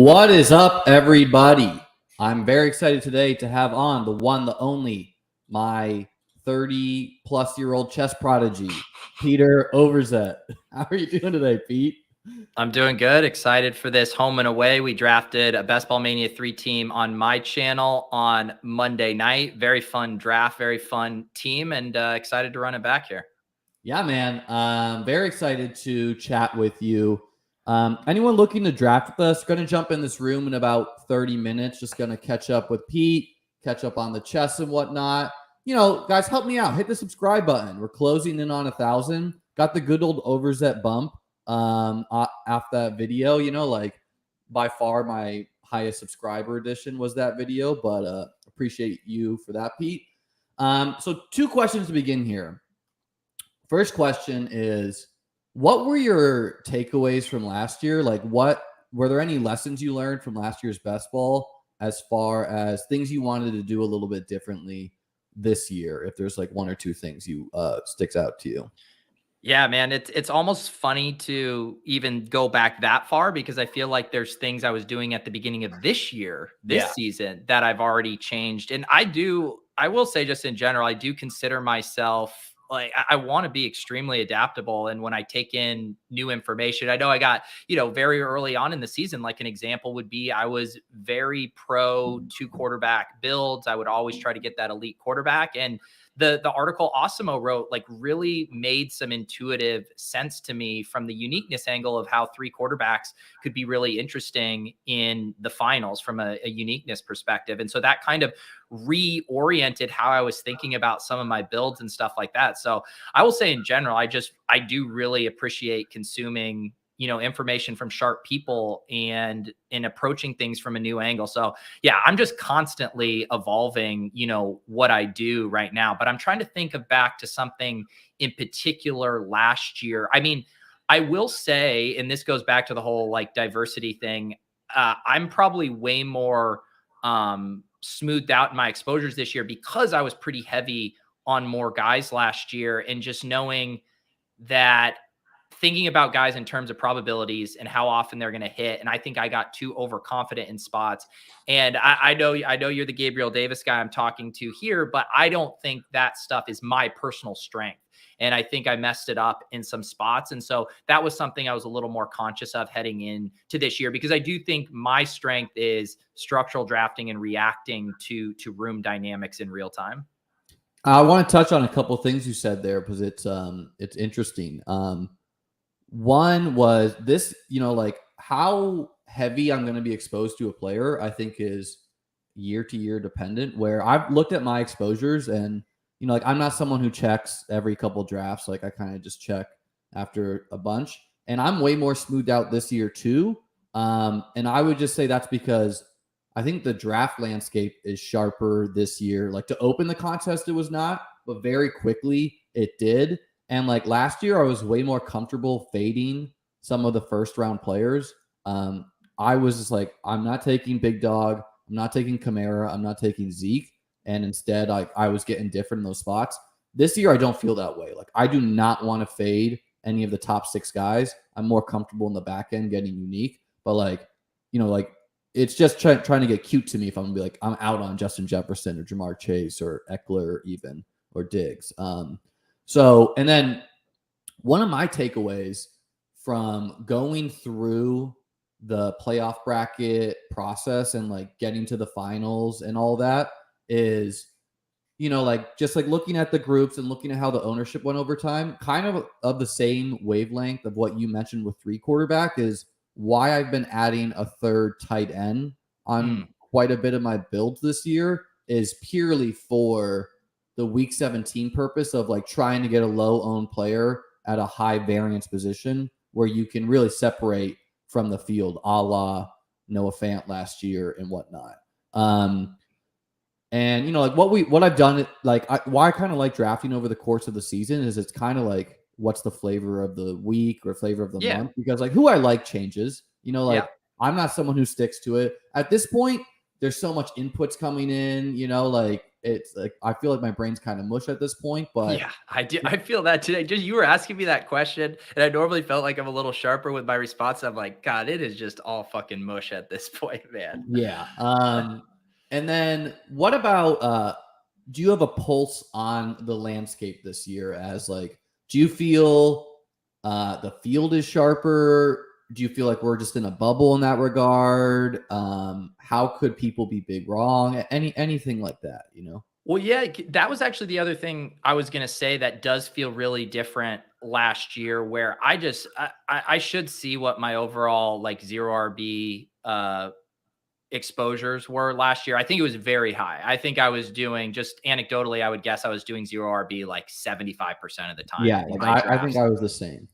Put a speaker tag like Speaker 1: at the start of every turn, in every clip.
Speaker 1: What is up, everybody? I'm very excited today to have on the one, the only, my 30-plus-year-old chess prodigy, Peter Overzet. How are you doing today, Pete?
Speaker 2: I'm doing good. Excited for this home and away. We drafted a Best Ball Mania 3 team on my channel on Monday night. Very fun draft, very fun team, and excited to run it back here.
Speaker 1: Yeah, man. Very excited to chat with you. Anyone looking to draft with us, going to jump in this room in about 30 minutes. Just going to catch up with Pete, catch up on the chess and whatnot. You know, guys, help me out. Hit the subscribe button. We're closing in on 1,000. Got the good old Overzet bump after that video. You know, like by far my highest subscriber edition was that video, but appreciate you for that, Pete. So 2 questions to begin here. First question is, what were your takeaways from last year? Like, what were there any lessons you learned from last year's best ball as far as things you wanted to do a little bit differently this year? If there's like 1 or 2 things you sticks out to you.
Speaker 2: Yeah, man, it's almost funny to even go back that far because I feel like there's things I was doing at the beginning of this year, season, that I've already changed. And I will say just in general, I do consider myself like I want to be extremely adaptable. And when I take in new information, I know I got, very early on in the season, like an example would be I was very pro 2 quarterback builds. I would always try to get that elite quarterback. And the article Osimo wrote like really made some intuitive sense to me from the uniqueness angle of how 3 quarterbacks could be really interesting in the finals from a uniqueness perspective. And so that kind of reoriented how I was thinking about some of my builds and stuff like that. So I will say in general, I do really appreciate consuming information from sharp people and in approaching things from a new angle. So yeah, I'm just constantly evolving, what I do right now, but I'm trying to think of back to something in particular last year. I mean, I will say, and this goes back to the whole like diversity thing. I'm probably way more smoothed out in my exposures this year because I was pretty heavy on more guys last year, and just knowing that thinking about guys in terms of probabilities and how often they're going to hit. And I think I got too overconfident in spots. And I know you're the Gabriel Davis guy I'm talking to here, but I don't think that stuff is my personal strength. And I think I messed it up in some spots. And so that was something I was a little more conscious of heading into this year, because I do think my strength is structural drafting and reacting to room dynamics in real time.
Speaker 1: I want to touch on a couple things you said there because it's interesting. One was this, like how heavy I'm going to be exposed to a player, I think is year to year dependent, where I've looked at my exposures and, like I'm not someone who checks every couple drafts. Like I kind of just check after a bunch, and I'm way more smoothed out this year too. And I would just say that's because I think the draft landscape is sharper this year. Like to open the contest, it was not, but very quickly it did. And like last year, I was way more comfortable fading some of the first round players. I was just like, I'm not taking Big Dog. I'm not taking Kamara. I'm not taking Zeke. And instead, I was getting different in those spots. This year, I don't feel that way. Like I do not want to fade any of the top 6 guys. I'm more comfortable in the back end getting unique. But like, it's just trying to get cute to me if I'm gonna be like, I'm out on Justin Jefferson or Jamar Chase or Eckler even or Diggs. So, and then one of my takeaways from going through the playoff bracket process and like getting to the finals and all that is, like just like looking at the groups and looking at how the ownership went over time, kind of the same wavelength of what you mentioned with 3 quarterback is why I've been adding a 3rd tight end on quite a bit of my builds this year is purely for the week 17 purpose of like trying to get a low owned player at a high variance position where you can really separate from the field, a la Noah Fant last year and whatnot. And like what I've done, like why I kind of like drafting over the course of the season is it's kind of like what's the flavor of the week or flavor of the month, because like who I like changes, I'm not someone who sticks to it at this point. there's so much inputs coming in, like it's like I feel like my brain's kind of mush at this point, but
Speaker 2: Yeah, I do. I feel that today. Just you were asking me that question, and I normally felt like I'm a little sharper with my response. I'm like, God, it is just all fucking mush at this point, man.
Speaker 1: yeah. And then what about do you have a pulse on the landscape this year as like do you feel the field is sharper? Do you feel like we're just in a bubble in that regard? How could people be big wrong? Anything like that,
Speaker 2: Well, yeah, that was actually the other thing I was gonna say that does feel really different last year, where I should see what my overall like zero RB exposures were last year. I think it was very high. I think I was doing, just anecdotally, I would guess I was doing zero RB like 75% of the time
Speaker 1: Yeah,
Speaker 2: in
Speaker 1: like
Speaker 2: my
Speaker 1: I think
Speaker 2: drafts.
Speaker 1: I was the same.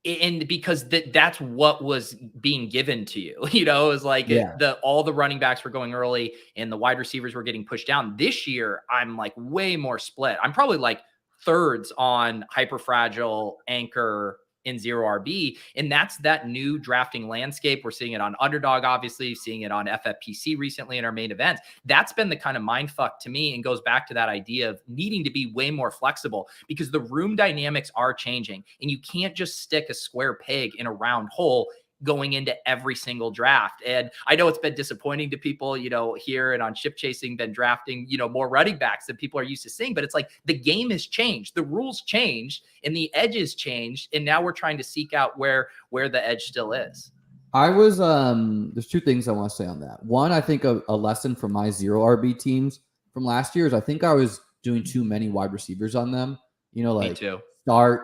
Speaker 2: And because that's what was being given to you, it was like
Speaker 1: Yeah.
Speaker 2: all the running backs were going early and the wide receivers were getting pushed down. This year, I'm like way more split. I'm probably like thirds on hyper fragile, anchor, in zero RB. And that's that new drafting landscape. We're seeing it on Underdog, obviously, seeing it on FFPC recently in our main events. That's been the kind of mind fuck to me, and goes back to that idea of needing to be way more flexible, because the room dynamics are changing and you can't just stick a square peg in a round hole going into every single draft. And I know it's been disappointing to people, here and on Ship Chasing, been drafting, more running backs than people are used to seeing. But it's like the game has changed, the rules changed, and the edges changed. And now we're trying to seek out where the edge still is.
Speaker 1: I was there's two things I want to say on that. One, I think a lesson from my zero RB teams from last year is I think I was doing too many wide receivers on them.
Speaker 2: Me
Speaker 1: Like
Speaker 2: too.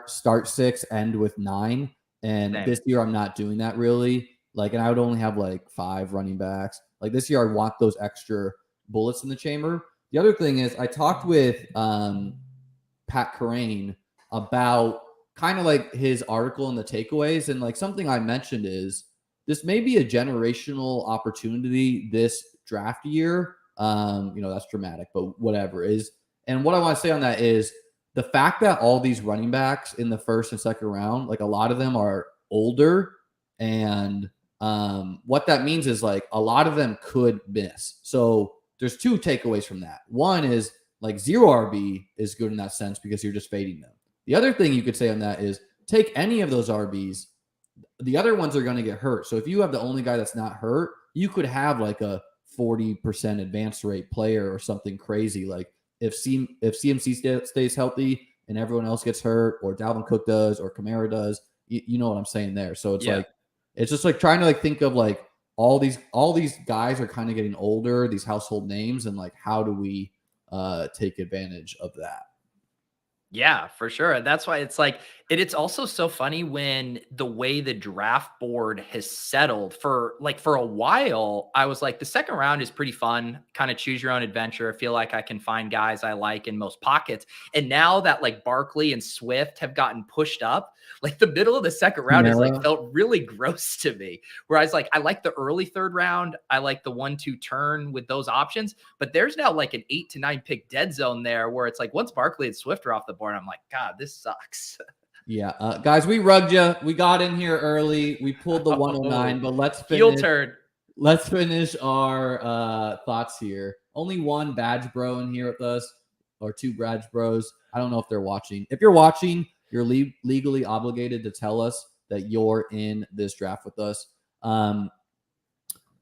Speaker 1: start 6, end with 9. And
Speaker 2: Same.
Speaker 1: this year I'm not doing that really. Like, and I would only have like 5 running backs. Like this year I want those extra bullets in the chamber. The other thing is I talked with Pat Carane about kind of like his article and the takeaways. And like something I mentioned is this may be a generational opportunity this draft year. That's dramatic, but whatever is. And what I want to say on that is the fact that all these running backs in the first and second round, like a lot of them are older. And what that means is like a lot of them could miss. So there's 2 takeaways from that. One is like zero RB is good in that sense because you're just fading them. The other thing you could say on that is take any of those RBs. The other ones are going to get hurt. So if you have the only guy that's not hurt, you could have like a 40% advance rate player or something crazy. Like if CMC stays healthy and everyone else gets hurt, or Dalvin Cook does, or Kamara does, you know what I'm saying there. So it's like, it's just like trying to like think of like all these guys are kind of getting older, these household names, and like how do we take advantage of that?
Speaker 2: Yeah, for sure. And that's why it's like, it's also so funny when the way the draft board has settled for a while. I was like, the second round is pretty fun, kind of choose your own adventure. I feel like I can find guys I like in most pockets. And now that like Barkley and Swift have gotten pushed up, like the middle of the second round is like felt really gross to me. Where I was like, I like the early third round. I like the 1-2 turn with those options, but there's now like an 8 to 9 pick dead zone there where it's like once Barkley and Swift are off the board, I'm like, God, this sucks.
Speaker 1: Yeah, guys, we rugged you. We got in here early. We pulled the 109, but let's finish. Let's finish our thoughts here. Only one badge bro in here with us, or 2 badge bros. I don't know if they're watching. If you're watching, you're legally obligated to tell us that you're in this draft with us.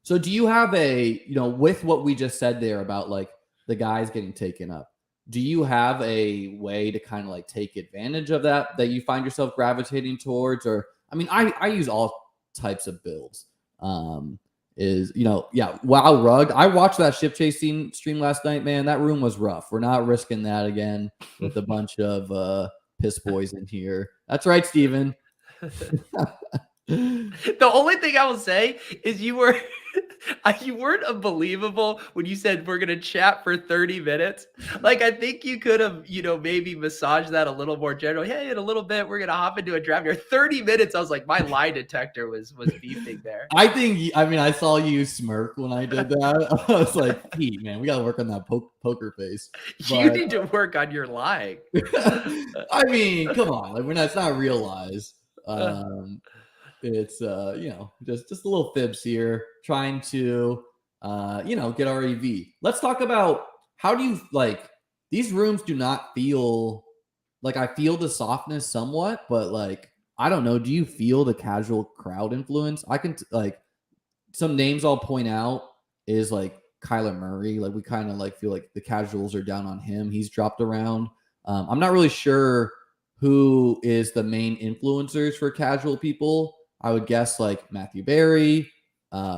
Speaker 1: So do you have with what we just said there about like the guys getting taken up, do you have a way to kind of like take advantage of that you find yourself gravitating towards? Or, I mean, I use all types of builds. Wow, rugged. I watched that Ship Chasing stream last night, man. That room was rough. We're not risking that again with a bunch of piss boys in here. That's right, Steven.
Speaker 2: The only thing I will say is you weren't unbelievable when you said we're gonna chat for 30 minutes. Like I think you could have, maybe massaged that a little more general. Hey, in a little bit we're gonna hop into a draft here. 30 minutes. I was like, my lie detector was beeping there.
Speaker 1: I saw you smirk when I did that. I was like, Pete, man, we gotta work on that poker face.
Speaker 2: You need to work on your lying.
Speaker 1: I mean, come on, like it's not real lies. It's just a little fibs here, trying to get our EV. Let's talk about how do you like these rooms do not feel like I feel the softness somewhat, but like I don't know. Do you feel the casual crowd influence? I can like some names I'll point out is like Kyler Murray. Like we kind of like feel like the casuals are down on him. He's dropped around. I'm not really sure who is the main influencers for casual people. I would guess like Matthew Berry,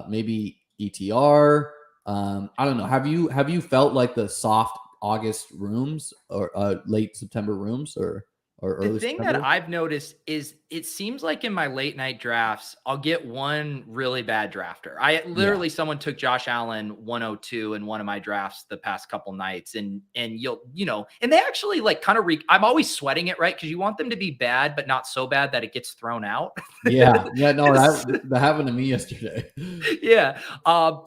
Speaker 1: maybe ETR. I don't know. Have you felt like the soft August rooms or late September rooms or
Speaker 2: The
Speaker 1: early
Speaker 2: thing that
Speaker 1: September?
Speaker 2: I've noticed is it seems like in my late night drafts, I'll get one really bad drafter. I
Speaker 1: Yeah.
Speaker 2: literally someone took Josh Allen 102 in one of my drafts the past couple nights, and and they actually like kind of I'm always sweating it, right? Because you want them to be bad, but not so bad that it gets thrown out.
Speaker 1: Yeah. Yeah. No, that happened to me yesterday.
Speaker 2: Yeah.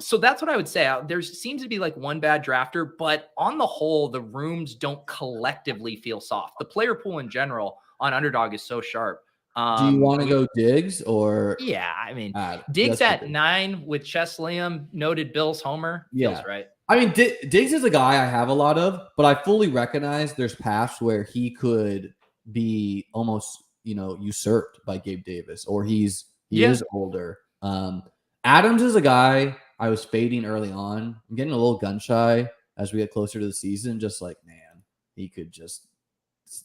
Speaker 2: So that's what I would say. There seems to be like one bad drafter, but on the whole, the rooms don't collectively feel soft. The player pool in general on Underdog is so sharp.
Speaker 1: Do you want to
Speaker 2: We
Speaker 1: go Diggs or
Speaker 2: Yeah, I mean,
Speaker 1: Ad?
Speaker 2: Diggs
Speaker 1: That's the
Speaker 2: at
Speaker 1: thing.
Speaker 2: 9 with Chess Liam, noted Bills homer,
Speaker 1: Yeah.
Speaker 2: feels right.
Speaker 1: I mean, Diggs is a guy I have a lot of, but I fully recognize there's paths where he could be almost, usurped by Gabe Davis, or he
Speaker 2: Yeah.
Speaker 1: is older. Adams is a guy I was fading early on. I'm getting a little gun shy as we get closer to the season. Just like, man, he could just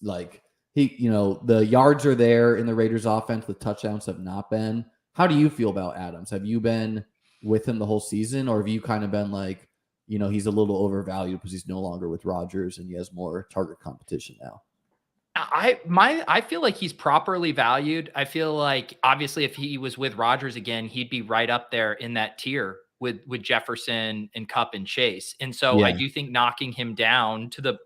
Speaker 1: like the yards are there in the Raiders offense. The touchdowns have not been. How do you feel about Adams? Have you been with him the whole season, or have you kind of been like, he's a little overvalued because he's no longer with Rodgers and he has more target competition now?
Speaker 2: I feel like he's properly valued. I feel like obviously if he was with Rodgers again, he'd be right up there in that tier with Jefferson and Cup and Chase. And so I
Speaker 1: Yeah.
Speaker 2: do think knocking him down to the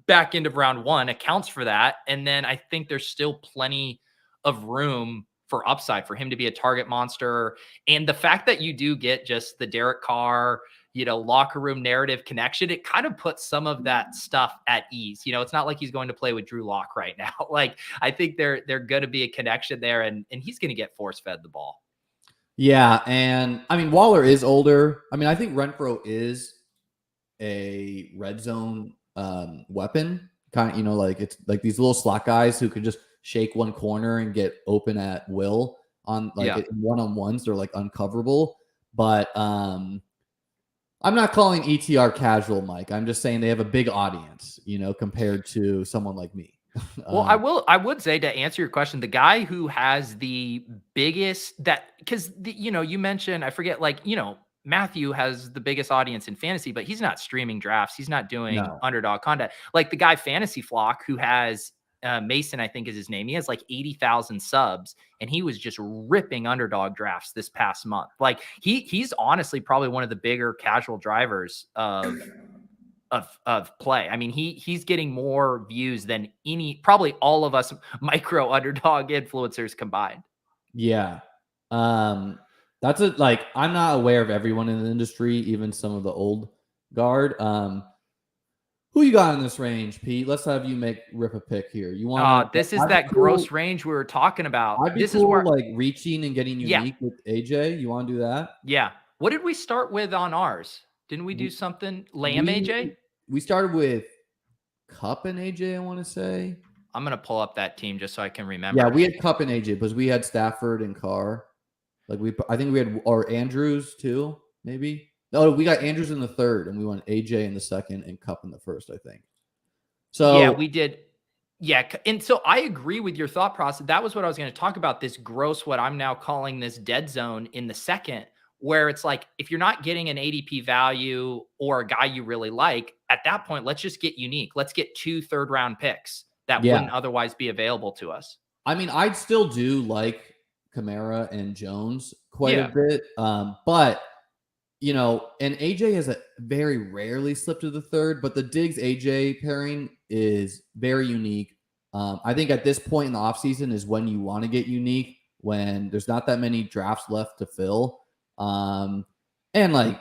Speaker 2: back end of round 1 accounts for that. And then I think there's still plenty of room for upside for him to be a target monster. And the fact that you do get just the Derek Carr, locker room narrative connection, it kind of puts some of that stuff at ease. It's not like he's going to play with Drew Lock right now. Like I think they're going to be a connection there, and he's going to get force fed the ball.
Speaker 1: Yeah, and I mean Waller is older. I mean, I think Renfro is a red zone weapon. Kind of, like it's like these little slot guys who could just shake one corner and get open at will on like
Speaker 2: Yeah.
Speaker 1: one-on-ones. They're like uncoverable. But I'm not calling ETR casual, Mike. I'm just saying they have a big audience, compared to someone like me.
Speaker 2: Well, I would say, to answer your question, the guy who has the biggest because you mentioned, I forget, like, Matthew has the biggest audience in fantasy, but he's not streaming drafts. He's not doing
Speaker 1: No.
Speaker 2: Underdog content. Like the guy Fantasy Flock who has Mason, I think is his name. He has like 80,000 subs, and he was just ripping Underdog drafts this past month. Like he's honestly probably one of the bigger casual drivers of play. I mean, he's getting more views than probably all of us micro Underdog influencers combined.
Speaker 1: Yeah. That's like I'm not aware of everyone in the industry, even some of the old guard. Who you got in this range, Pete? Let's have you rip a pick here. You want to?
Speaker 2: This is that gross range we were talking about.
Speaker 1: I'd be
Speaker 2: This
Speaker 1: cool,
Speaker 2: is where,
Speaker 1: like reaching and getting
Speaker 2: yeah,
Speaker 1: unique with AJ. You want to do that?
Speaker 2: yeah. What did we start with on ours? Didn't we do something? Lamb AJ?
Speaker 1: We started with Cup and AJ, I want to say.
Speaker 2: I'm going to pull up that team just so I can remember.
Speaker 1: Yeah, we had Cup and AJ because we had Stafford and Carr. Like I think we had, or Andrews too, maybe. No, we got Andrews in the third, and we went AJ in the second and Cup in the first, I think. So
Speaker 2: yeah, we did. Yeah, and so I agree with your thought process. That was what I was going to talk about, this gross, what I'm now calling this dead zone in the second, where it's like, if you're not getting an ADP value or a guy you really like, at that point, let's just get unique. Let's get 2 third-round picks that wouldn't otherwise be available to us.
Speaker 1: I mean, I'd still do like Kamara and Jones quite a bit. But, and AJ has very rarely slipped to the third, but the Diggs AJ pairing is very unique. I think at this point in the offseason is when you want to get unique, when there's not that many drafts left to fill. And like,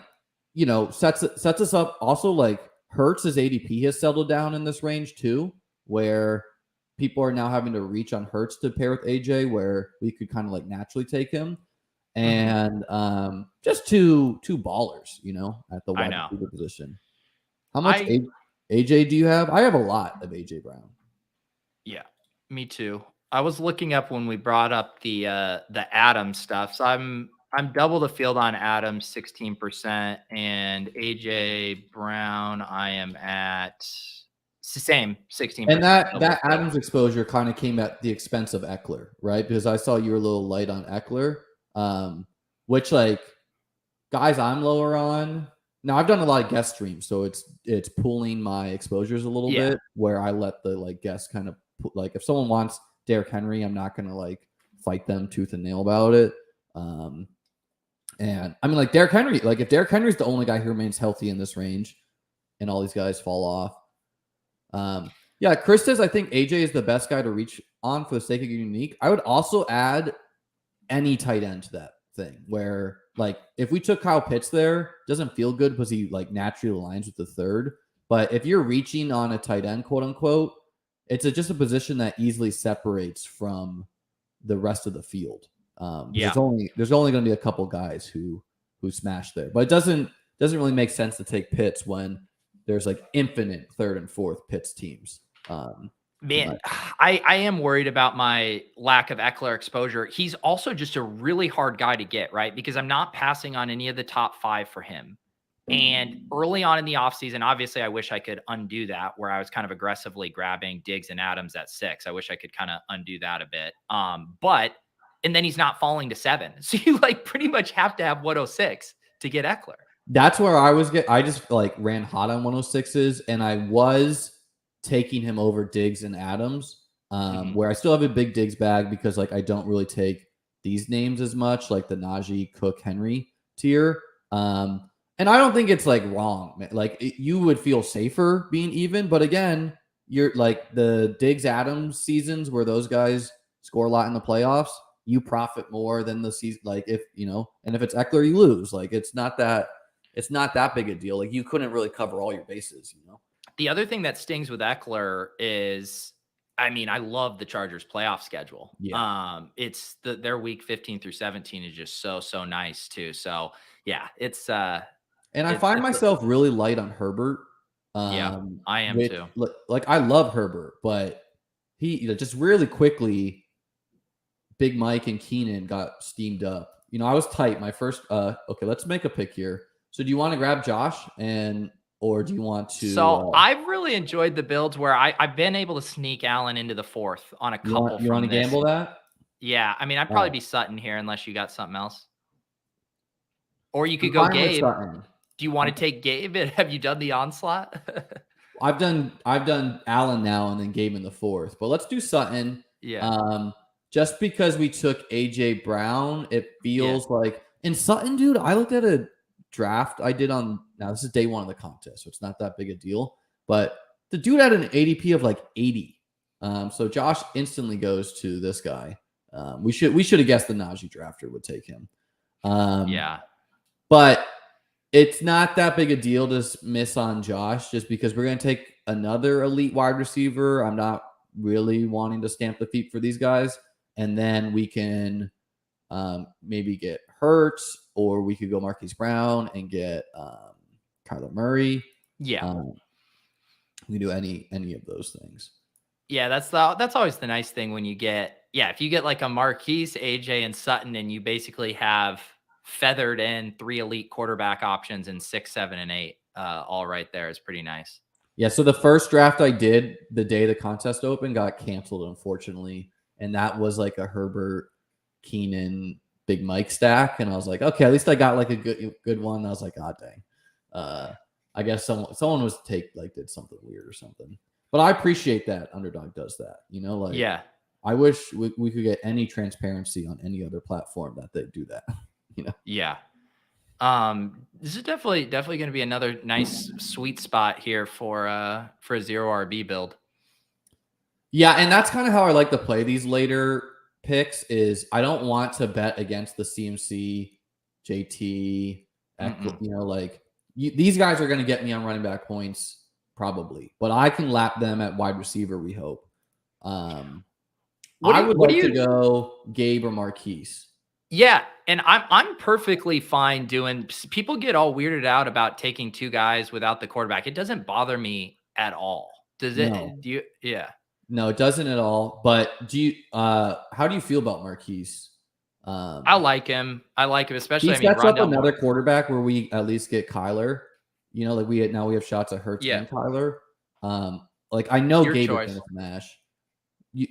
Speaker 1: sets us up also, like Hurts' ADP has settled down in this range too, where people are now having to reach on Hurts to pair with AJ, where we could kind of like naturally take him. and just two ballers, at the
Speaker 2: I
Speaker 1: wide
Speaker 2: know.
Speaker 1: receiver position. How much AJ do you have? I have a lot of AJ Brown.
Speaker 2: Yeah, me too. I was looking up when we brought up the Adams stuff. So I'm double the field on Adams, 16%, and AJ Brown, I am at same 16%.
Speaker 1: And that Adams exposure kind of came at the expense of Eckler, right? Because I saw you were a little light on Eckler, which like guys I'm lower on. Now I've done a lot of guest streams, so it's pooling my exposures a little bit where I let the like guests kind of like if someone wants Derrick Henry, I'm not gonna like fight them tooth and nail about it. And I mean like Derrick Henry, like if Derrick Henry's the only guy who remains healthy in this range and all these guys fall off. Yeah, Chris says I think AJ is the best guy to reach on for the sake of getting unique. I would also add any tight end to that thing where like if we took Kyle Pitts there, doesn't feel good because he like naturally aligns with the third. But if you're reaching on a tight end, quote unquote, it's just a position that easily separates from the rest of the field. There's only going to be a couple guys who smash there, but it doesn't really make sense to take Pitts when there's like infinite third and fourth Pitts teams.
Speaker 2: Man, I am worried about my lack of Eckler exposure. He's also just a really hard guy to get, right? Because I'm not passing on any of the top 5 for him. And early on in the offseason, obviously, I wish I could undo that where I was kind of aggressively grabbing Diggs and Adams at 6. I wish I could kind of undo that a bit. And then he's not falling to 7. So you like pretty much have to have 106 to get Eckler.
Speaker 1: That's where I just like ran hot on 106s and I was taking him over Diggs and Adams, where I still have a big Diggs bag because like I don't really take these names as much, like the Najee, Cook, Henry tier. And I don't think it's like wrong. Like you would feel safer being even, but again, you're like the Diggs Adams seasons where those guys score a lot in the playoffs, you profit more than the season. Like if and if it's Eckler, you lose. Like it's not that big a deal. Like you couldn't really cover all your bases,
Speaker 2: The other thing that stings with Eckler is, I mean, I love the Chargers playoff schedule.
Speaker 1: Yeah.
Speaker 2: It's their week 15 through 17 is just so nice too. So yeah,
Speaker 1: and I find myself really light on Herbert.
Speaker 2: I am too.
Speaker 1: Like I love Herbert, but he just really quickly, Big Mike and Keenan got steamed up. I was tight. My first, okay, let's make a pick here. So do you want to grab Josh or do you want to?
Speaker 2: So I've really enjoyed the builds where I've been able to sneak Allen into the 4th on a couple.
Speaker 1: You want to gamble that?
Speaker 2: Yeah. I mean, I'd probably be Sutton here unless you got something else. Or you could go Gabe. Do you want to take Gabe? Have you done the onslaught?
Speaker 1: I've done Allen now and then Gabe in the 4th, but let's do Sutton.
Speaker 2: Yeah.
Speaker 1: Just because we took AJ Brown, it feels like in Sutton, dude, I looked at a draft I did now this is day 1 of the contest, so it's not that big a deal, but the dude had an ADP of like 80. So Josh instantly goes to this guy. We should have guessed the Najee drafter would take him. But it's not that big a deal to miss on Josh just because we're going to take another elite wide receiver. I'm not really wanting to stamp the feet for these guys. And then we can maybe get Hurts, or we could go Marquise Brown and get Kyler Murray.
Speaker 2: Yeah.
Speaker 1: We can do any of those things.
Speaker 2: Yeah, that's always the nice thing when you get, if you get like a Marquise, AJ, and Sutton, and you basically have feathered in 3 elite quarterback options in 6, 7, and 8, all right there is pretty nice.
Speaker 1: Yeah, so the first draft I did the day the contest opened got canceled, unfortunately. And that was like a Herbert, Keenan, Big Mike stack. And I was like, okay, at least I got like a good one. I was like, God dang. I guess someone did something weird or something. But I appreciate that Underdog does that. I wish we could get any transparency on any other platform that they do that.
Speaker 2: Yeah. This is definitely going to be another nice sweet spot here for a 0 RB build.
Speaker 1: Yeah, and that's kind of how I like to play these later picks is I don't want to bet against the CMC, JT, these guys are going to get me on running back points probably, but I can lap them at wide receiver, we hope. I would like to go Gabe or Marquise.
Speaker 2: Yeah, and I'm perfectly fine doing. People get all weirded out about taking 2 guys without the quarterback. It doesn't bother me at all. Does
Speaker 1: No,
Speaker 2: it? Do you? Yeah.
Speaker 1: no, it doesn't at all. But how do you feel about Marquise?
Speaker 2: I
Speaker 1: Um,
Speaker 2: like him. I like him, especially,
Speaker 1: he
Speaker 2: I mean,
Speaker 1: sets up
Speaker 2: Rondell
Speaker 1: another
Speaker 2: Moore.
Speaker 1: quarterback where we at least get Kyler. Like we have shots at Hurts
Speaker 2: Yeah,
Speaker 1: and Kyler. Like I know
Speaker 2: your
Speaker 1: Gabe is
Speaker 2: choice.
Speaker 1: gonna smash.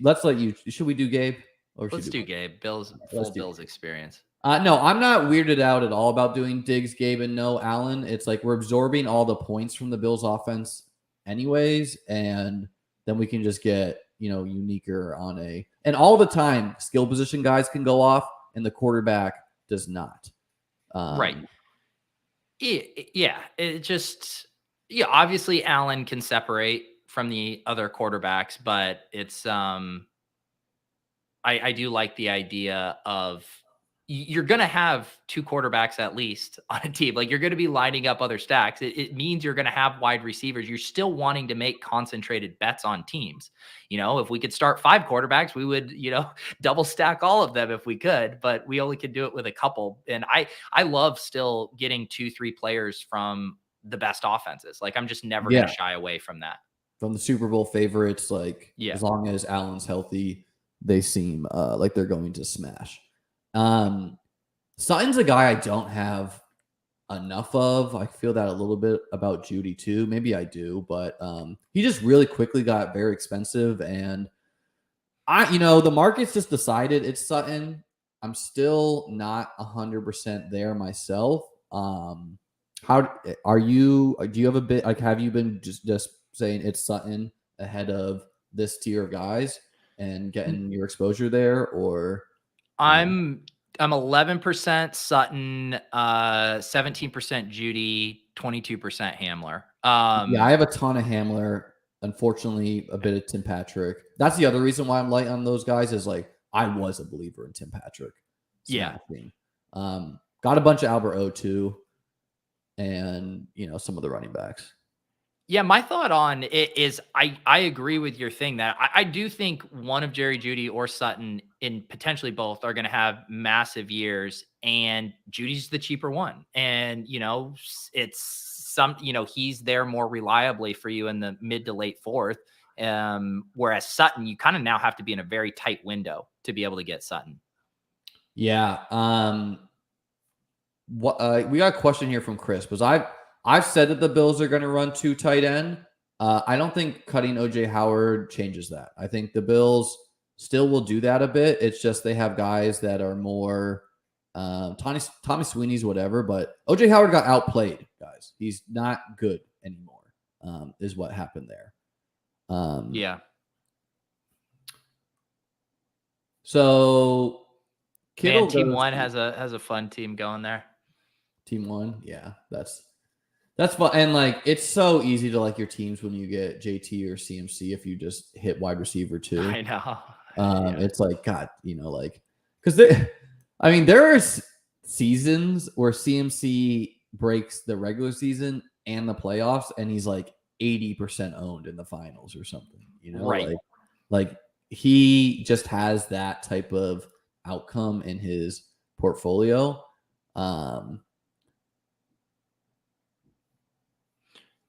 Speaker 1: Let's let you. Should we do Gabe or should
Speaker 2: Let's
Speaker 1: we do
Speaker 2: do
Speaker 1: Marquise?
Speaker 2: Gabe. Bill's
Speaker 1: Let's
Speaker 2: full
Speaker 1: do
Speaker 2: Bills
Speaker 1: Gabe.
Speaker 2: experience.
Speaker 1: No, I'm not weirded out at all about doing Diggs, Gabe, and no Allen. It's like we're absorbing all the points from the Bills offense anyways, and then we can just get, uniquer and all the time skill position guys can go off and the quarterback does not.
Speaker 2: Right.
Speaker 1: Um,
Speaker 2: Yeah. It just, yeah, obviously Allen can separate from the other quarterbacks, but it's I do like the idea of you're going to have 2 quarterbacks at least on a team. Like, you're going to be lining up other stacks. It means you're going to have wide receivers. You're still wanting to make concentrated bets on teams. If we could start 5 quarterbacks, we would, double stack all of them if we could, but we only could do it with a couple. And I love still getting 2, 3 players from the best offenses. Like, I'm just never going to
Speaker 1: yeah,
Speaker 2: shy away from that.
Speaker 1: from the Super Bowl favorites, like
Speaker 2: Yeah.
Speaker 1: as long as Allen's healthy, they seem like they're going to smash. Sutton's a guy I don't have enough of. I feel that a little bit about Judy too. Maybe I do, but he just really quickly got very expensive, and the market's just decided it's Sutton. I'm still not 100% there myself. How are you? Do you have a bit like? Have you been just saying it's Sutton ahead of this tier of guys and getting your exposure there, or?
Speaker 2: I'm 11% Sutton, 17% Judy, 22% Hamler.
Speaker 1: Yeah, I have a ton of Hamler. Unfortunately, a bit of Tim Patrick. That's the other reason why I'm light on those guys is like I was a believer in Tim Patrick
Speaker 2: Yeah.
Speaker 1: smashing. Got a bunch of Albert O too, and some of the running backs.
Speaker 2: Yeah, my thought on it is I agree with your thing that I do think one of Jerry Judy or Sutton, in potentially both, are going to have massive years, and Judy's the cheaper one. And, it's he's there more reliably for you in the mid to late fourth. Whereas Sutton, you kind of now have to be in a very tight window to be able to get Sutton.
Speaker 1: Yeah. We got a question here from Chris because I've said that the Bills are going to run 2 tight end. I don't think cutting OJ Howard changes that. I think the Bills still will do that a bit. It's just they have guys that are more Tommy Sweeney's whatever, but OJ Howard got outplayed, guys. He's not good anymore. Is what happened there.
Speaker 2: Yeah.
Speaker 1: So Kittle
Speaker 2: Man, Team
Speaker 1: goes
Speaker 2: One
Speaker 1: to
Speaker 2: has a fun team going there.
Speaker 1: Team 1. Yeah, that's fun. And like it's so easy to like your teams when you get JT or CMC if you just hit wide receiver too.
Speaker 2: I know. Yeah.
Speaker 1: It's like God, like because there are seasons where CMC breaks the regular season and the playoffs, and he's like 80% owned in the finals or something.
Speaker 2: Right.
Speaker 1: Like he just has that type of outcome in his portfolio.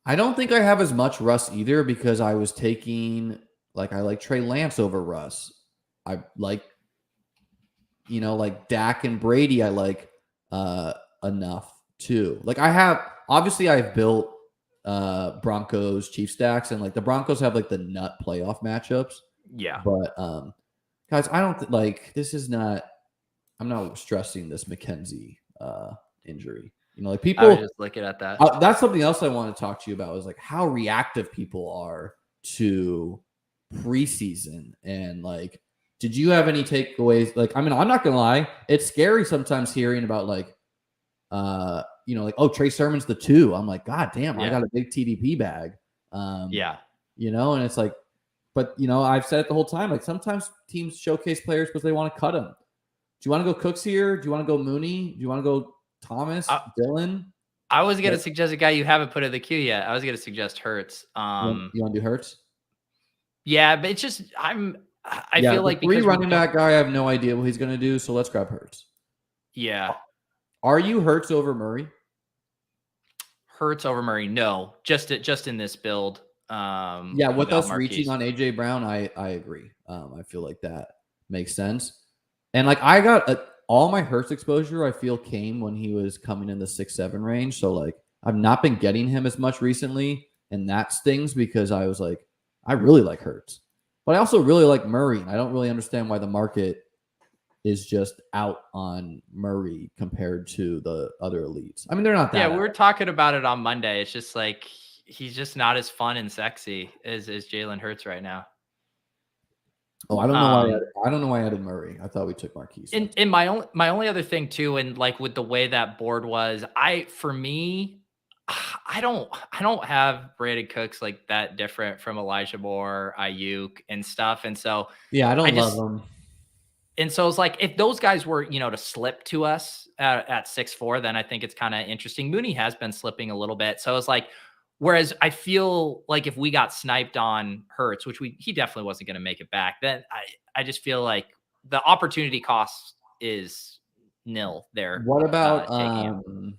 Speaker 1: I don't think I have as much Russ either because I was taking I like Trey Lance over Russ. I like like Dak and Brady I like enough too. Like I've built Broncos Chiefs stacks, and like the Broncos have like the nut playoff matchups.
Speaker 2: Yeah.
Speaker 1: But guys, I don't this is not I'm not stressing this McKenzie injury. Like people,
Speaker 2: I was just looking at that.
Speaker 1: That's something else I want to talk to you about is like how reactive people are to preseason and like, did you have any takeaways? Like, I mean, I'm not gonna lie, it's scary sometimes hearing about like, oh, Trey Sermon's the 2. I'm like, God damn, I got a big TDP bag.
Speaker 2: Yeah.
Speaker 1: And it's like, but I've said it the whole time. Like sometimes teams showcase players because they want to cut them. Do you want to go Cooks here? Do you want to go Mooney? Do you want to go Thomas, Dylan?
Speaker 2: I was going to suggest a guy you haven't put in the queue yet. I was going to suggest Hurts.
Speaker 1: You want to do Hurts?
Speaker 2: Yeah, but it's just I feel like
Speaker 1: the 3 running back guy, I have no idea what he's going to do. So let's grab Hurts.
Speaker 2: Yeah.
Speaker 1: Are you Hurts over Murray?
Speaker 2: Hurts over Murray. No, just in this build.
Speaker 1: Yeah, with
Speaker 2: Without
Speaker 1: us reaching
Speaker 2: Marquise.
Speaker 1: on AJ Brown, I agree. I feel like that makes sense. And like I got all my Hurts exposure, I feel came when he was coming in the 6-7 range. So like I've not been getting him as much recently, and that stings because I was like, I really like Hurts, but I also really like Murray, and I don't really understand why the market is just out on Murray compared to the other elites. I mean, they're not
Speaker 2: Yeah,
Speaker 1: that
Speaker 2: we
Speaker 1: out.
Speaker 2: were talking about it on Monday. It's just like he's just not as fun and sexy as Jalen Hurts right now.
Speaker 1: Oh, I don't know why.
Speaker 2: Um,
Speaker 1: I don't know why I added Murray. I thought we took Marquise.
Speaker 2: in my only other thing too, and like with the way that board was, for me, I don't have Brandon Cooks like that different from Elijah Moore, Ayuk, and stuff, and so
Speaker 1: Yeah, I
Speaker 2: I
Speaker 1: don't love
Speaker 2: just
Speaker 1: him.
Speaker 2: and so it's like if those guys were to slip to us at 6'4", then I think it's kind of interesting. Mooney has been slipping a little bit, so it's like. Whereas I feel like if we got sniped on Hurts, which he definitely wasn't going to make it back, then I just feel like the opportunity cost is nil there.
Speaker 1: What about
Speaker 2: Taking him.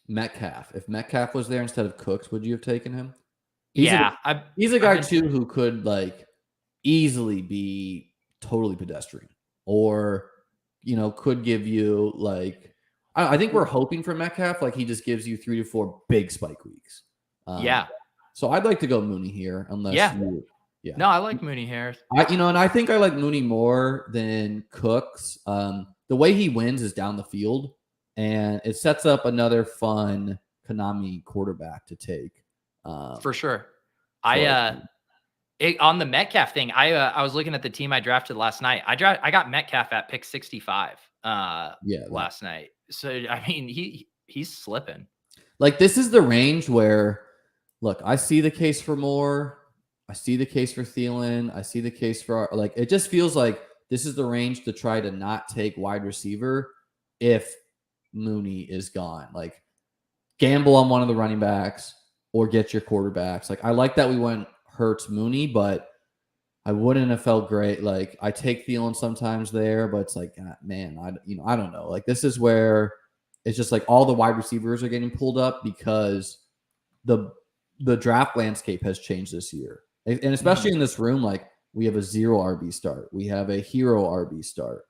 Speaker 1: Metcalf? If Metcalf was there instead of Cooks, would you have taken him? He's a
Speaker 2: Yeah, I've
Speaker 1: he's a
Speaker 2: I've
Speaker 1: guy
Speaker 2: been
Speaker 1: too who could like easily be totally pedestrian, or could give you like I think we're hoping for Metcalf, like he just gives you 3 to 4 big spike weeks. Um,
Speaker 2: yeah,
Speaker 1: so I'd like to go Mooney here, unless
Speaker 2: yeah.
Speaker 1: you, yeah.
Speaker 2: No, I like Mooney Harris.
Speaker 1: And I think I like Mooney more than Cooks. The way he wins is down the field, and it sets up another fun Konami quarterback to take.
Speaker 2: For sure.
Speaker 1: For our
Speaker 2: I
Speaker 1: team.
Speaker 2: on the Metcalf thing, I was looking at the team I drafted last night. I got Metcalf at pick 65
Speaker 1: Yeah,
Speaker 2: last night. So I mean, he's slipping.
Speaker 1: like this is the range where, look, I see the case for Moore, I see the case for Thielen, I see the case for like it just feels like this is the range to try to not take wide receiver if Mooney is gone. Like gamble on one of the running backs or get your quarterbacks. Like I like that we went Hurts Mooney, but I wouldn't have felt great. Like I take Thielen sometimes there, but it's like, man, I don't know. Like this is where it's just like all the wide receivers are getting pulled up because the the draft landscape has changed this year, and especially in this room, like we have a 0 RB start, we have a hero RB start,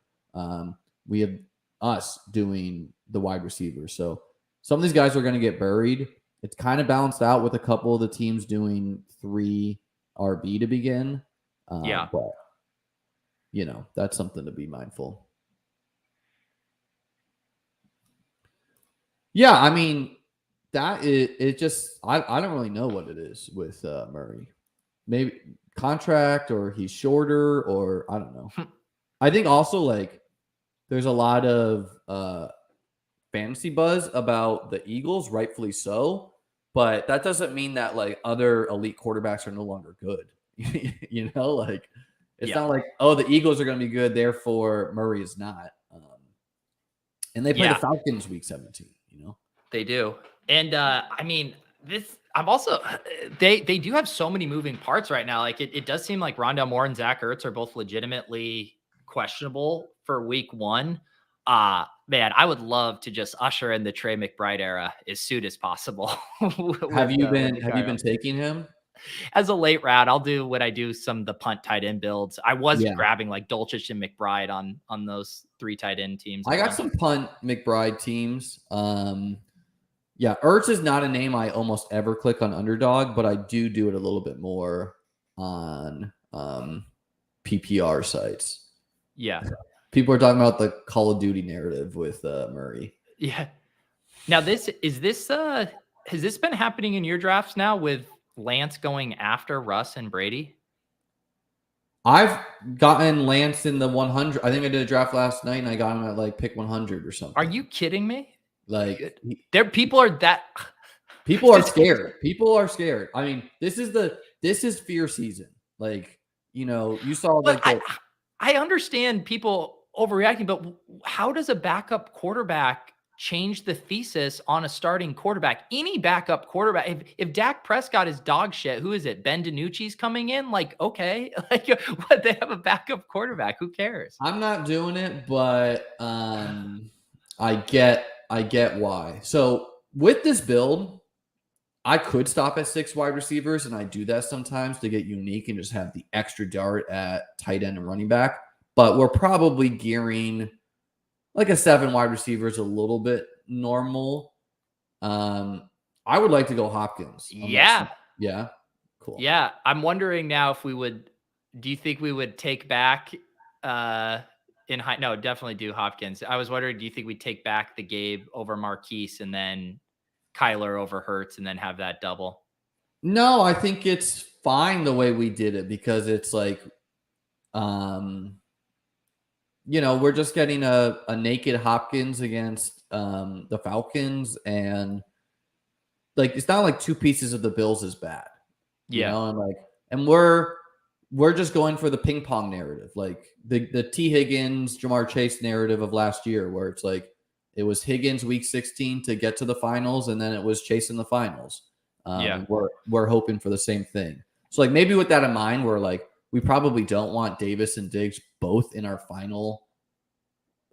Speaker 1: we have us doing the wide receivers. So some of these guys are going to get buried. It's kind of balanced out with a couple of the teams doing 3 RB to begin.
Speaker 2: Yeah.
Speaker 1: But that's something to be mindful. Yeah, I mean, that is it. Just I don't really know what it is with Murray. Maybe contract, or he's shorter, or I don't know. I think also like there's a lot of fantasy buzz about the Eagles, rightfully so, but that doesn't mean that like other elite quarterbacks are no longer good. Like it's
Speaker 2: Yeah.
Speaker 1: not like, oh, the Eagles are going to be good, therefore Murray is not. And they play the
Speaker 2: Yeah.
Speaker 1: Falcons week 17.
Speaker 2: They do. And I mean, I'm also they do have so many moving parts right now. Like it does seem like Rondale Moore and Zach Ertz are both legitimately questionable for week 1. Man, I would love to just usher in the Trey McBride era as soon as possible.
Speaker 1: Have you been
Speaker 2: with
Speaker 1: have you been
Speaker 2: Kyle.
Speaker 1: taking him?
Speaker 2: As a late round, I'll do what I do some of the punt tight end builds. I was
Speaker 1: Yeah.
Speaker 2: grabbing like Dolchich and McBride on those 3 tight end teams.
Speaker 1: I got some punt McBride teams. Yeah, Ertz is not a name I almost ever click on Underdog, but I do it a little bit more on PPR sites.
Speaker 2: Yeah.
Speaker 1: People are talking about the Call of Duty narrative with Murray.
Speaker 2: Yeah. Now has this been happening in your drafts now with Lance going after Russ and Brady?
Speaker 1: I've gotten Lance in the 100. I think I did a draft last night and I got him at like pick 100 or something.
Speaker 2: Are you kidding me?
Speaker 1: Like
Speaker 2: People are that
Speaker 1: people are scared. People are scared. I mean, this is fear season. Like, you saw like
Speaker 2: I understand people overreacting, but how does a backup quarterback change the thesis on a starting quarterback? Any backup quarterback, if Dak Prescott is dog shit, who is it? Ben DiNucci's coming in? Like, okay, like they have a backup quarterback. Who cares?
Speaker 1: I'm not doing it, but I get why. So with this build, I could stop at 6 wide receivers, and I do that sometimes to get unique and just have the extra dart at tight end and running back. But we're probably gearing like a 7 wide receiver is a little bit normal. I would like to go Hopkins.
Speaker 2: Yeah.
Speaker 1: Yeah, cool.
Speaker 2: Yeah. I'm wondering now if do you think we would take back, no, definitely do Hopkins. I was wondering, do you think we'd take back the Gabe over Marquise and then Kyler over Hurts and then have that double?
Speaker 1: No, I think it's fine the way we did it because it's like, um, we're just getting a naked Hopkins against the Falcons, and like it's not like two pieces of the Bills is bad,
Speaker 2: Yeah.
Speaker 1: and we're just going for the ping pong narrative, like the T Higgins, Jamar Chase narrative of last year, where it's like it was Higgins week 16 to get to the finals, and then it was Chase in the finals.
Speaker 2: Yeah.
Speaker 1: And we're hoping for the same thing. So like maybe with that in mind, we're like we probably don't want Davis and Diggs both in our final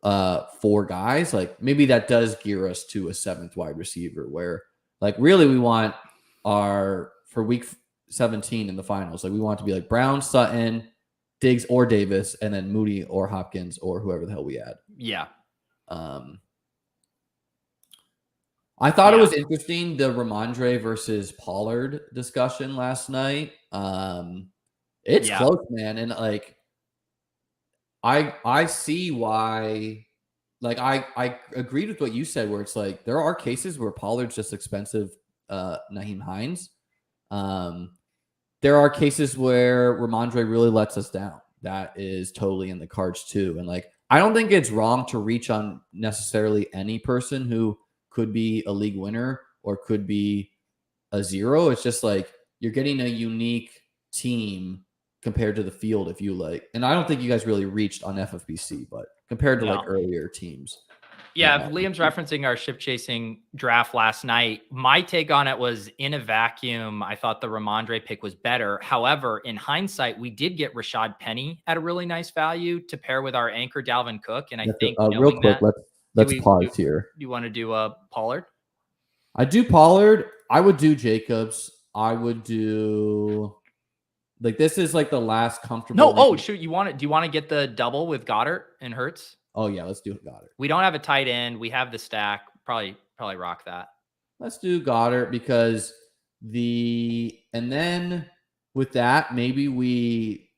Speaker 1: 4 guys. Like maybe that does gear us to a 7th wide receiver where like really we want our for week 17 in the finals. Like we want it to be like Brown, Sutton, Diggs or Davis, and then Moody or Hopkins or whoever the hell we add.
Speaker 2: Yeah.
Speaker 1: I thought it was interesting, the Ramondre versus Pollard discussion last night. It's close, man. And like I see why. Like I agreed with what you said, where it's like there are cases where Pollard's just expensive. Naheem Hines. There are cases where Ramondre really lets us down. That is totally in the cards too. And like I don't think it's wrong to reach on necessarily any person who could be a league winner or could be a zero. It's just like you're getting a unique team compared to the field if you like. And I don't think you guys really reached on FFPC, but compared to like earlier teams.
Speaker 2: Yeah, if Liam's referencing our ship chasing draft last night, my take on it was in a vacuum, I thought the Ramondre pick was better. However, in hindsight, we did get Rashad Penny at a really nice value to pair with our anchor Dalvin Cook. And I think
Speaker 1: real quick, let's pause here.
Speaker 2: You want to do Pollard?
Speaker 1: I do Pollard. I would do Jacobs. I would do like this is like the last comfortable.
Speaker 2: No, oh shoot, do you want to get the double with Goddard and Hurts?
Speaker 1: Oh yeah, let's do Goddard.
Speaker 2: We don't have a tight end. We have the stack. Probably rock that.
Speaker 1: Let's do Goddard because and then with that, maybe we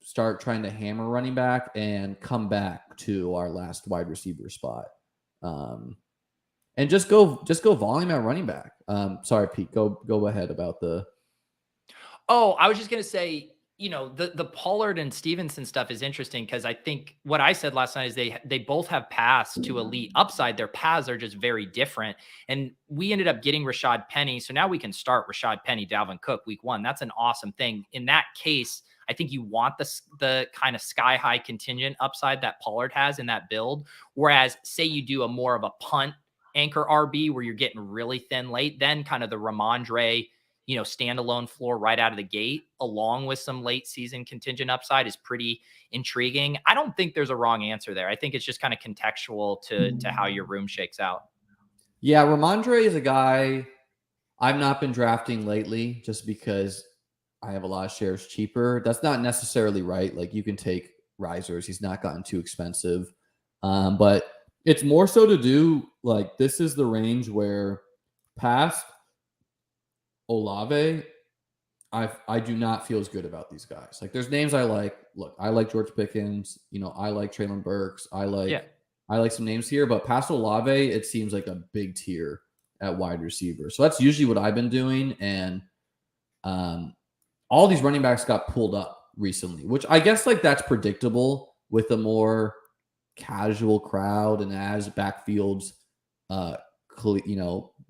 Speaker 1: start trying to hammer running back and come back to our last wide receiver spot. And just go volume at running back. Sorry, Pete, go ahead about the.
Speaker 2: Oh, I was just going to say, the Pollard and Stevenson stuff is interesting because I think what I said last night is they both have paths to elite upside. Their paths are just very different. And we ended up getting Rashad Penny. So now we can start Rashad Penny, Dalvin Cook week 1. That's an awesome thing. In that case, I think you want the kind of sky high contingent upside that Pollard has in that build. Whereas say you do a more of a punt anchor RB where you're getting really thin late, then kind of the Ramondre, standalone floor right out of the gate, along with some late season contingent upside is pretty intriguing. I don't think there's a wrong answer there. I think it's just kind of contextual to how your room shakes out.
Speaker 1: Yeah, Ramondre is a guy I've not been drafting lately just because I have a lot of shares cheaper. That's not necessarily right. Like you can take risers. He's not gotten too expensive. But it's more so to do like this is the range where past Olave, I do not feel as good about these guys. Like there's names I like. Look, I like George Pickens. I like Traylon Burks. I like some names here, but past Olave, it seems like a big tier at wide receiver. So that's usually what I've been doing. And all these running backs got pulled up recently, which I guess like that's predictable with a more casual crowd and as backfields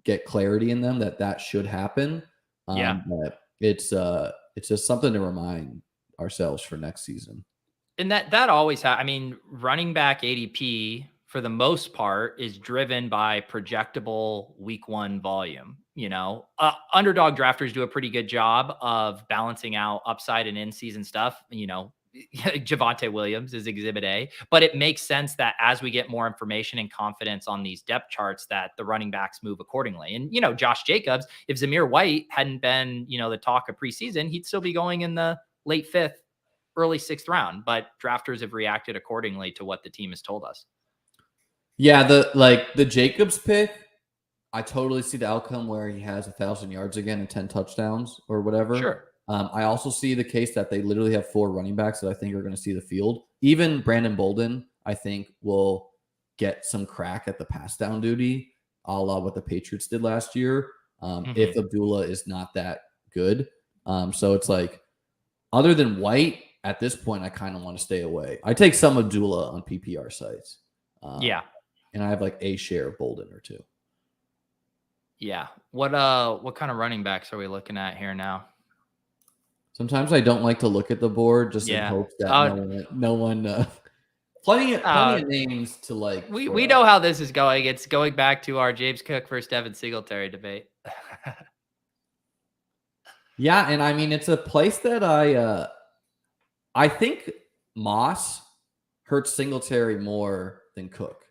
Speaker 1: get clarity in them that should happen. But it's just something to remind ourselves for next season.
Speaker 2: And that always running back ADP for the most part is driven by projectable week 1 volume. Underdog drafters do a pretty good job of balancing out upside and in-season stuff. Javonte Williams is exhibit A, but it makes sense that as we get more information and confidence on these depth charts, that the running backs move accordingly. And, Josh Jacobs, if Zamir White hadn't been, the talk of preseason, he'd still be going in the late 5th, early 6th round, but drafters have reacted accordingly to what the team has told us.
Speaker 1: Yeah. The Jacobs pick, I totally see the outcome where he has 1,000 yards again and 10 touchdowns or whatever.
Speaker 2: Sure.
Speaker 1: I also see the case that they literally have 4 running backs that I think are going to see the field. Even Brandon Bolden, I think, will get some crack at the pass down duty, a la what the Patriots did last year, if Abdullah is not that good. So it's like, other than White, at this point, I kind of want to stay away. I take some Abdullah on PPR sites.
Speaker 2: Yeah.
Speaker 1: And I have like a share of Bolden or 2.
Speaker 2: Yeah. What kind of running backs are we looking at here now?
Speaker 1: Sometimes I don't like to look at the board just in hopes that no one plenty of names to like.
Speaker 2: We know how this is going. It's going back to our James Cook versus Devin Singletary debate.
Speaker 1: Yeah, and I mean it's a place that I think Moss hurts Singletary more than Cook.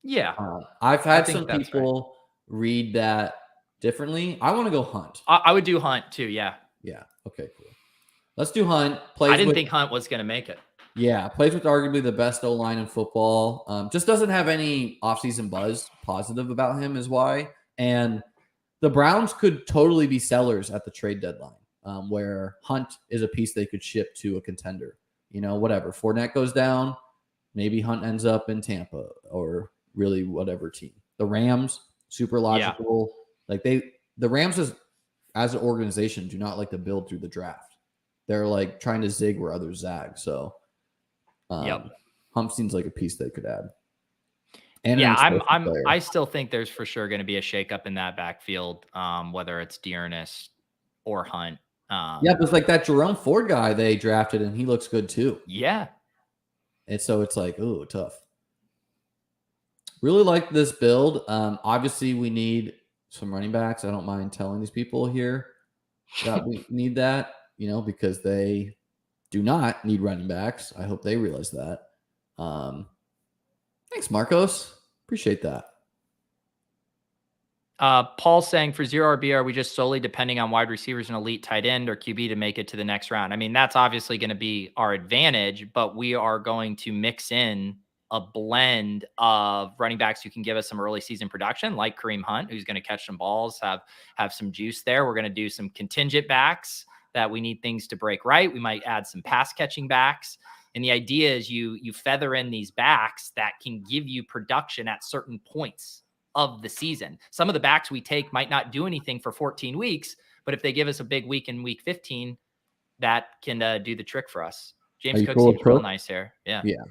Speaker 2: Yeah.
Speaker 1: I've had some people read that differently. I want to go Hunt.
Speaker 2: I would do Hunt too, yeah.
Speaker 1: Yeah. Okay, cool. Let's do Hunt.
Speaker 2: I didn't think Hunt was going to make it.
Speaker 1: Yeah, plays with arguably the best O-line in football. Just doesn't have any offseason buzz positive about him is why. And the Browns could totally be sellers at the trade deadline, where Hunt is a piece they could ship to a contender. Whatever. Fournette goes down, maybe Hunt ends up in Tampa or really whatever team. The Rams, super logical. Yeah. Like the Rams as an organization do not like to build through the draft. They're like trying to zig where others zag. So Hump seems like a piece they could add. And
Speaker 2: I still think there's for sure going to be a shakeup in that backfield, whether it's Dearness or Hunt.
Speaker 1: But it's like that Jerome Ford guy they drafted, and he looks good too.
Speaker 2: Yeah.
Speaker 1: And so it's like, ooh, tough. Really like this build. Obviously, we need some running backs. I don't mind telling these people here that we need that, because they do not need running backs. I hope they realize that. Thanks, Marcos. Appreciate that.
Speaker 2: Paul saying for 0 RB, are we just solely depending on wide receivers and elite tight end or QB to make it to the next round? I mean, that's obviously going to be our advantage, but we are going to mix in a blend of running backs who can give us some early season production, like Kareem Hunt, who's going to catch some balls, have some juice there. We're going to do some contingent backs that we need things to break right. We might add some pass catching backs. And the idea is you feather in these backs that can give you production at certain points of the season. Some of the backs we take might not do anything for 14 weeks, but if they give us a big week in week 15, that can do the trick for us. James Cook seems real nice here. Yeah.
Speaker 1: Yeah.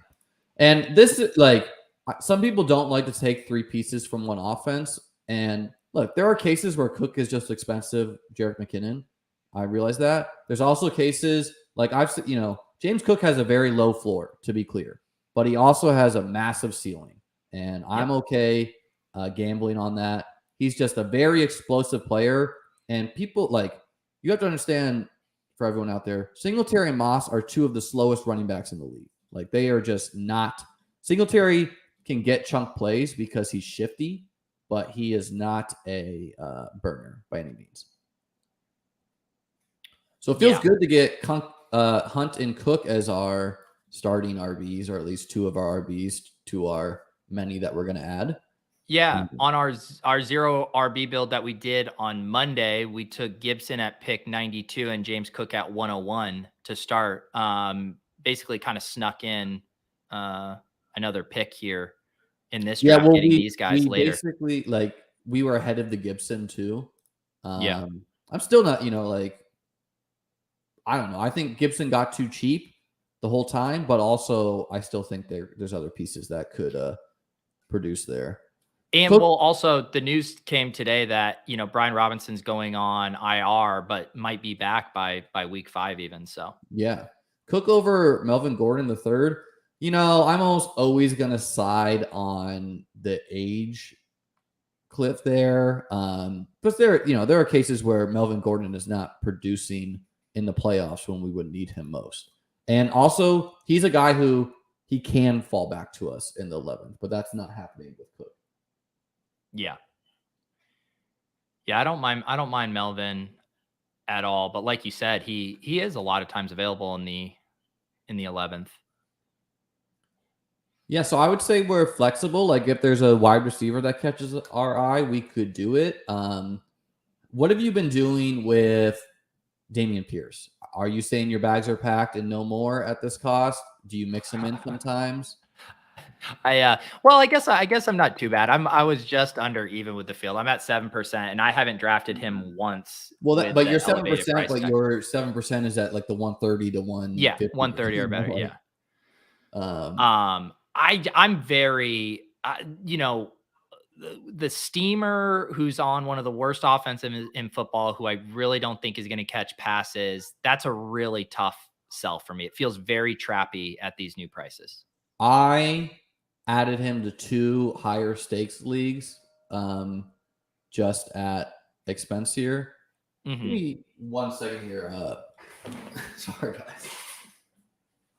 Speaker 1: And this is like, some people don't like to take 3 pieces from one offense. And look, there are cases where Cook is just expensive. Jerick McKinnon. I realize that. There's also cases like James Cook has a very low floor, to be clear, but he also has a massive ceiling. And I'm okay gambling on that. He's just a very explosive player. And people you have to understand, for everyone out there, Singletary and Moss are 2 of the slowest running backs in the league. Like they are just not. Singletary can get chunk plays because he's shifty, but he is not a burner by any means. So it feels good to get Hunt and Cook as our starting RBs, or at least 2 of our RBs to our many that we're going to add.
Speaker 2: Yeah, on our 0 RB build that we did on Monday, we took Gibson at pick 92 and James Cook at 101 to start. Basically kind of snuck in another pick here in this draft, getting these guys later.
Speaker 1: Basically, we were ahead of the Gibson too. I'm still not, I don't know. I think Gibson got too cheap the whole time, but also I still think there's other pieces that could produce there.
Speaker 2: And also the news came today that, Brian Robinson's going on IR, but might be back by week 5 even. So
Speaker 1: yeah, Cook over Melvin Gordon the third. I'm almost always going to side on the age cliff there. But there are cases where Melvin Gordon is not producing in the playoffs when we would need him most. And also, he's a guy who he can fall back to us in the 11th, but that's not happening with Cook.
Speaker 2: Yeah. Yeah, I don't mind Melvin at all, but like you said, he is a lot of times available in the 11th.
Speaker 1: Yeah, so I would say we're flexible. Like if there's a wide receiver that catches our eye, we could do it. What have you been doing with Dameon Pierce? Are you saying your bags are packed and no more at this cost? Do you mix them in sometimes?
Speaker 2: Well, I guess I'm not too bad. I was just under even with the field. I'm at 7%, and I haven't drafted him once
Speaker 1: Well,
Speaker 2: with
Speaker 1: but
Speaker 2: the
Speaker 1: you're seven
Speaker 2: elevated
Speaker 1: percent,
Speaker 2: price
Speaker 1: but
Speaker 2: tag.
Speaker 1: your 7% is at like the 130 to
Speaker 2: Yeah,
Speaker 1: 150.
Speaker 2: 130 or better.
Speaker 1: Like,
Speaker 2: Yeah.
Speaker 1: um,
Speaker 2: I'm very, the steamer who's on one of the worst offensive in football, who I really don't think is going to catch passes. That's a really tough sell for me. It feels very trappy at these new prices.
Speaker 1: I added him to 2 higher stakes leagues, just at expense here. Give
Speaker 2: Mm-hmm.
Speaker 1: me 1 second here. Sorry, guys.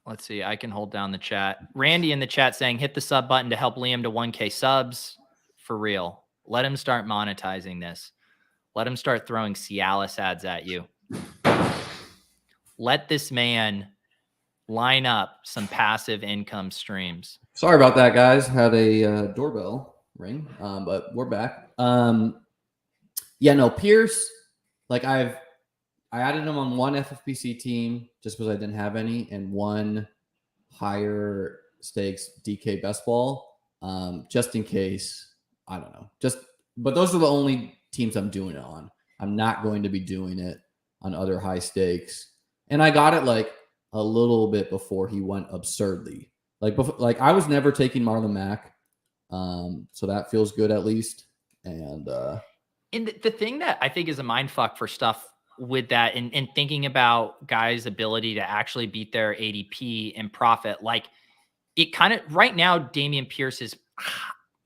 Speaker 2: Let's see. I can hold down the chat. Randy in the chat saying, hit the sub button to help Liam to 1K subs. For real. Let him start monetizing this. Let him start throwing Cialis ads at you. Let this man line up some passive income streams.
Speaker 1: Sorry about that, guys. Had a doorbell ring, but we're back. Yeah, no, Pierce, like I added him on one FFPC team just because I didn't have any, and one higher stakes DK best ball, just in case. I don't know. But those are the only teams I'm doing it on. I'm not going to be doing it on other high stakes. And I got it like a little bit before he went absurdly. Like I was never taking Marlon Mack, so that feels good at least. And
Speaker 2: the thing that I think is a mind fuck for stuff with that, and thinking about guys' ability to actually beat their ADP and profit, like it kind of right now, Dameon Pierce is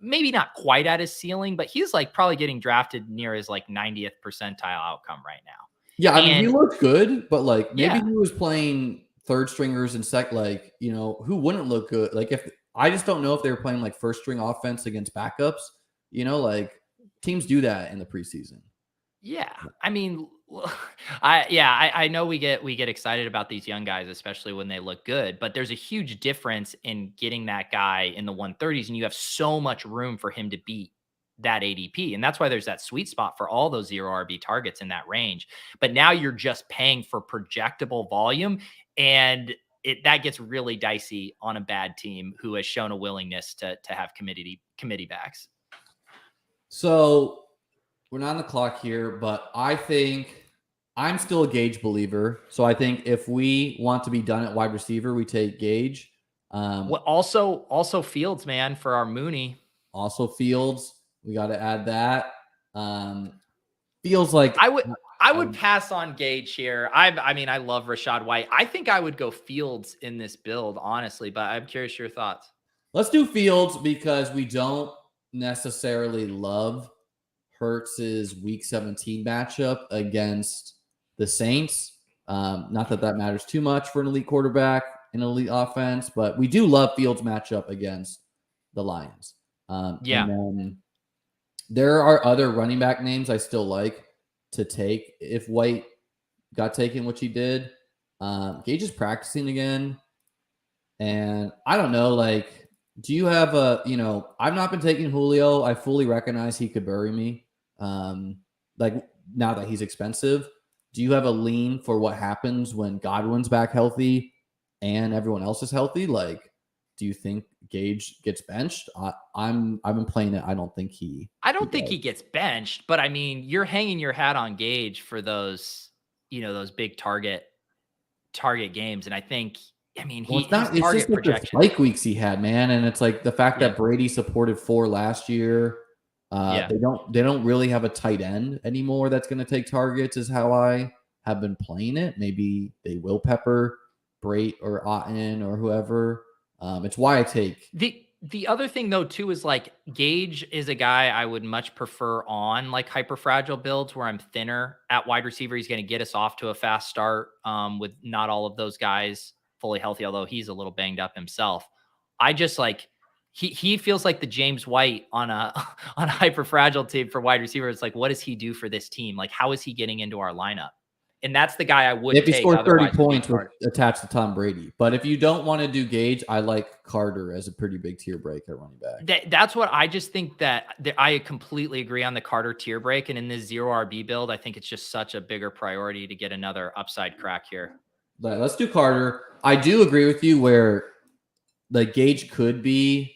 Speaker 2: maybe not quite at his ceiling, but he's like probably getting drafted near his like 90th percentile outcome right now.
Speaker 1: yeah, I mean, he
Speaker 2: And
Speaker 1: looked good, but like maybe
Speaker 2: yeah,
Speaker 1: he was playing third stringers and like, who wouldn't look good? Like if I just don't know if they were playing like first string offense against backups, like teams do that in the preseason.
Speaker 2: yeah. I mean, I know we get excited about these young guys, especially when they look good, but there's a huge difference in getting that guy in the 130s, and you have so much room for him to beat that ADP. And that's why there's that sweet spot for all those 0 RB targets in that range. But now you're just paying for projectable volume, and that gets really dicey on a bad team who has shown a willingness to have committee backs.
Speaker 1: So we're not on the clock here, but I think I'm still a Gage believer. So I think if we want to be done at wide receiver, we take Gage.
Speaker 2: Well, also Fields, man, for our Mooney.
Speaker 1: Also Fields, we got to add that. Feels like
Speaker 2: I would pass on Gage here. I mean, I love Rachaad White. I think I would go Fields in this build, honestly, but I'm curious your thoughts.
Speaker 1: Let's do Fields because we don't necessarily love Hurts's Week 17 matchup against the Saints. Not that matters too much for an elite quarterback in elite offense, but we do love Fields' matchup against the Lions.
Speaker 2: Yeah.
Speaker 1: And then there are other running back names I still like to take if White got taken, which he did. Gage is practicing again. And I don't know, like, do you have I've not been taking Julio. I fully recognize he could bury me. Like now that he's expensive, do you have a lean for what happens when Godwin's back healthy and everyone else is healthy? Like, do you think Gage gets benched? I've been playing it. I don't think he
Speaker 2: gets benched, but I mean, you're hanging your hat on Gage for those, those big target games. And I think, I mean,
Speaker 1: it's not. It's just like the spike weeks he had, man, and it's like the fact that Brady supported 4 last year. They don't really have a tight end anymore that's going to take targets. Is how I have been playing it. Maybe they will pepper Brait or Otten or whoever. It's why I take
Speaker 2: the other thing though too is like Gage is a guy I would much prefer on like hyper fragile builds where I'm thinner at wide receiver. He's going to get us off to a fast start with not all of those guys fully healthy, although he's a little banged up himself. I just like he feels like the James White on a on a hyper fragile team for wide receiver. It's like, what does he do for this team? Like, how is he getting into our lineup? And that's the guy I would
Speaker 1: If he
Speaker 2: take.
Speaker 1: scored 30
Speaker 2: Otherwise,
Speaker 1: points, would attach to Tom Brady. But if you don't want to do Gage, I like Carter as a pretty big tier break at running back.
Speaker 2: That's what I just think that I completely agree on the Carter tier break. And in this 0 RB build, I think it's just such a bigger priority to get another upside crack here.
Speaker 1: Let's do Carter. I do agree with you where the Gage could be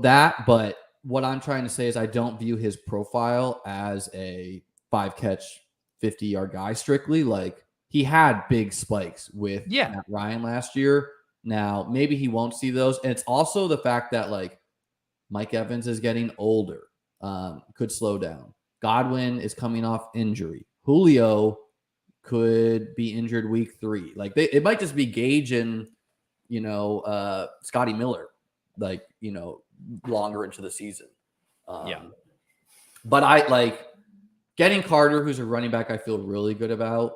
Speaker 1: that, but what I'm trying to say is I don't view his profile as a 5-catch, 50-yard guy strictly. Like, he had big spikes with Matt Ryan last year. Now, maybe he won't see those. And it's also the fact that, like, Mike Evans is getting older, could slow down. Godwin is coming off injury. Julio could be injured week 3. Like, it might just be Gage and, Scotty Miller, like, longer into the season. But I like getting Carter, who's a running back I feel really good about.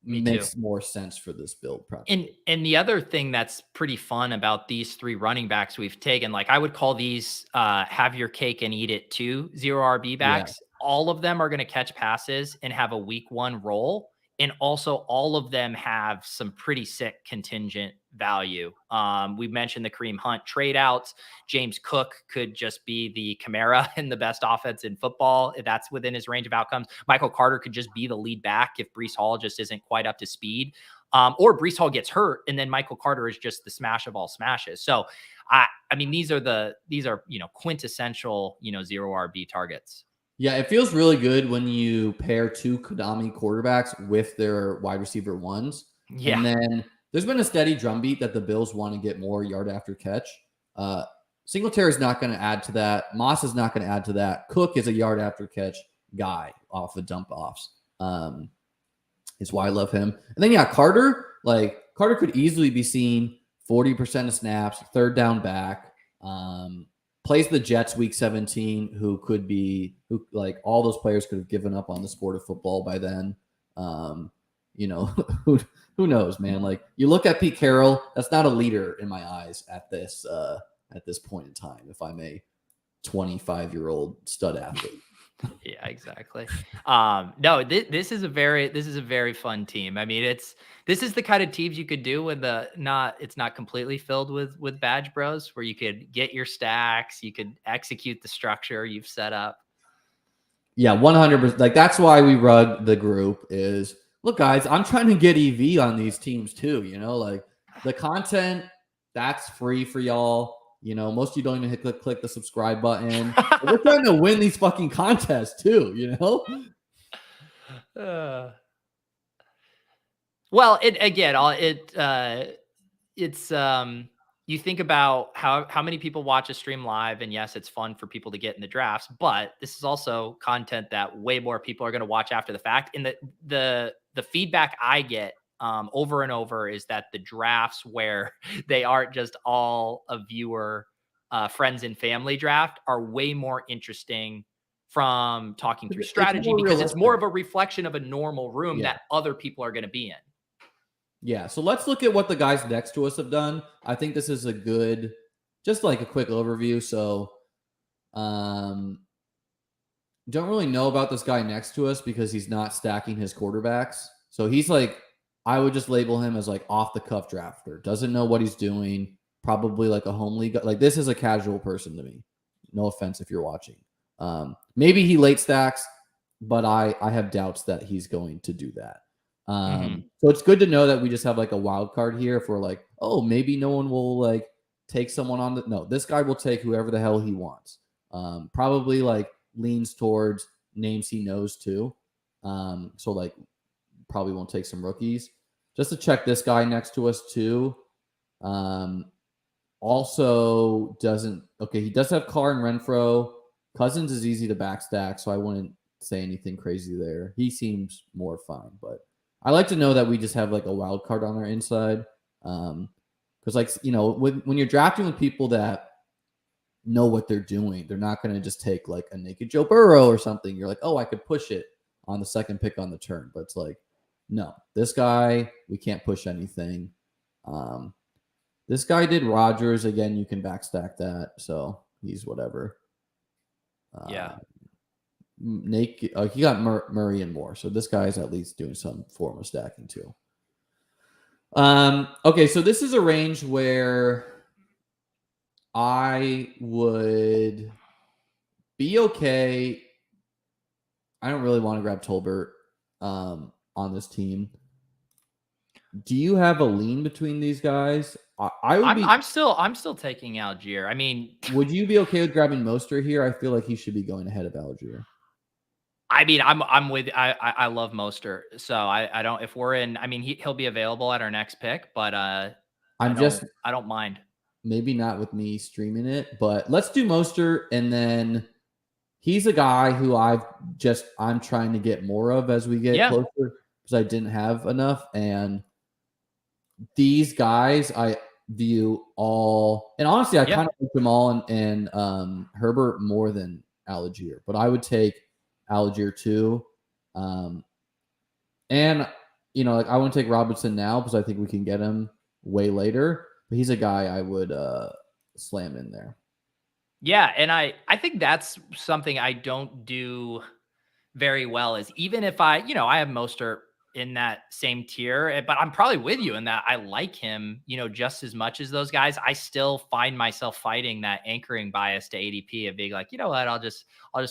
Speaker 1: Makes more sense for this build, probably.
Speaker 2: And the other thing that's pretty fun about these 3 running backs we've taken, like I would call these have your cake and eat it too 0 RB backs. Yeah. All of them are going to catch passes and have a week 1 role. And also all of them have some pretty sick contingent value. We mentioned the Kareem Hunt trade outs. James Cook could just be the Camara in the best offense in football. If that's within his range of outcomes. Michael Carter could just be the lead back if Breece Hall just isn't quite up to speed. Or Breece Hall gets hurt and then Michael Carter is just the smash of all smashes. So I mean, these are quintessential, 0 RB targets.
Speaker 1: Yeah, it feels really good when you pair 2 Konami quarterbacks with their wide receiver ones. Yeah. And then there's been a steady drumbeat that the Bills want to get more yard after catch. Singletary's not going to add to that. Moss is not going to add to that. Cook is a yard after catch guy off the dump offs. Is why I love him. And then, Carter. Like, Carter could easily be seen 40% of snaps, third down back. Plays the Jets week 17, who all those players could have given up on the sport of football by then. Who knows, man? Like, you look at Pete Carroll, that's not a leader in my eyes at this point in time, if I'm a 25-year-old stud athlete.
Speaker 2: Yeah, exactly. No, this is a very fun team. I mean, this is the kind of teams you could do when it's not completely filled with badge bros, where you could get your stacks, you could execute the structure you've set up.
Speaker 1: Yeah, 100%. Like, that's why we rug the group is, look, guys, I'm trying to get EV on these teams too. Like, the content that's free for y'all. Most of you don't even click the subscribe button. We're trying to win these fucking contests too,
Speaker 2: Well, you think about how many people watch a stream live, and yes, it's fun for people to get in the drafts, but this is also content that way more people are going to watch after the fact. And the feedback I get over and over is that the drafts where they aren't just all a viewer, friends and family draft are way more interesting from talking through strategy, because it's more of a reflection of a normal room that other people are going to be in.
Speaker 1: Yeah. So let's look at what the guys next to us have done. I think this is just like a quick overview. So, don't really know about this guy next to us because he's not stacking his quarterbacks. So he's like, I would just label him as like off the cuff drafter. Doesn't know what he's doing. Probably like a home league. Like, this is a casual person to me. No offense if you're watching. Maybe he late stacks, but I have doubts that he's going to do that. So it's good to know that we just have like a wild card here. If we're like, oh, maybe no one will like take someone on. No, this guy will take whoever the hell he wants. Probably like leans towards names he knows too. So like probably won't take some rookies. Just to check this guy next to us too. Also he does have Carr and Renfro. Cousins is easy to backstack, so I wouldn't say anything crazy there. He seems more fine, but I like to know that we just have like a wild card on our inside. Because when you're drafting with people that know what they're doing, they're not going to just take like a naked Joe Burrow or something. You're like, oh, I could push it on the second pick on the turn. But it's like, no, this guy, we can't push anything. This guy did Rodgers again. You can backstack that, so he's whatever.
Speaker 2: Yeah.
Speaker 1: Naked. He got Murray and more, so this guy is at least doing some form of stacking too. Okay, so this is a range where I would be okay. I don't really want to grab Tolbert on this team. Do you have a lean between these guys? I would be.
Speaker 2: I'm still taking Algier. I mean,
Speaker 1: would you be okay with grabbing Mostert here? I feel like he should be going ahead of Algier.
Speaker 2: I mean, I love Mostert. So I don't, if we're in, I mean, he'll be available at our next pick, but I don't mind.
Speaker 1: Maybe not with me streaming it, but let's do Mostert, and then he's a guy who I'm trying to get more of as we get closer, because I didn't have enough. And these guys I view all, and honestly, I kind of like Jamal and Herbert more than Algier, but I would take Algier too. And like I wouldn't take Robinson now because I think we can get him way later, but he's a guy I would slam in there.
Speaker 2: Yeah, and I think that's something I don't do very well, is even if I have Mostert in that same tier, but I'm probably with you in that I like him, just as much as those guys. I still find myself fighting that anchoring bias to ADP of being like, you know what, I'll just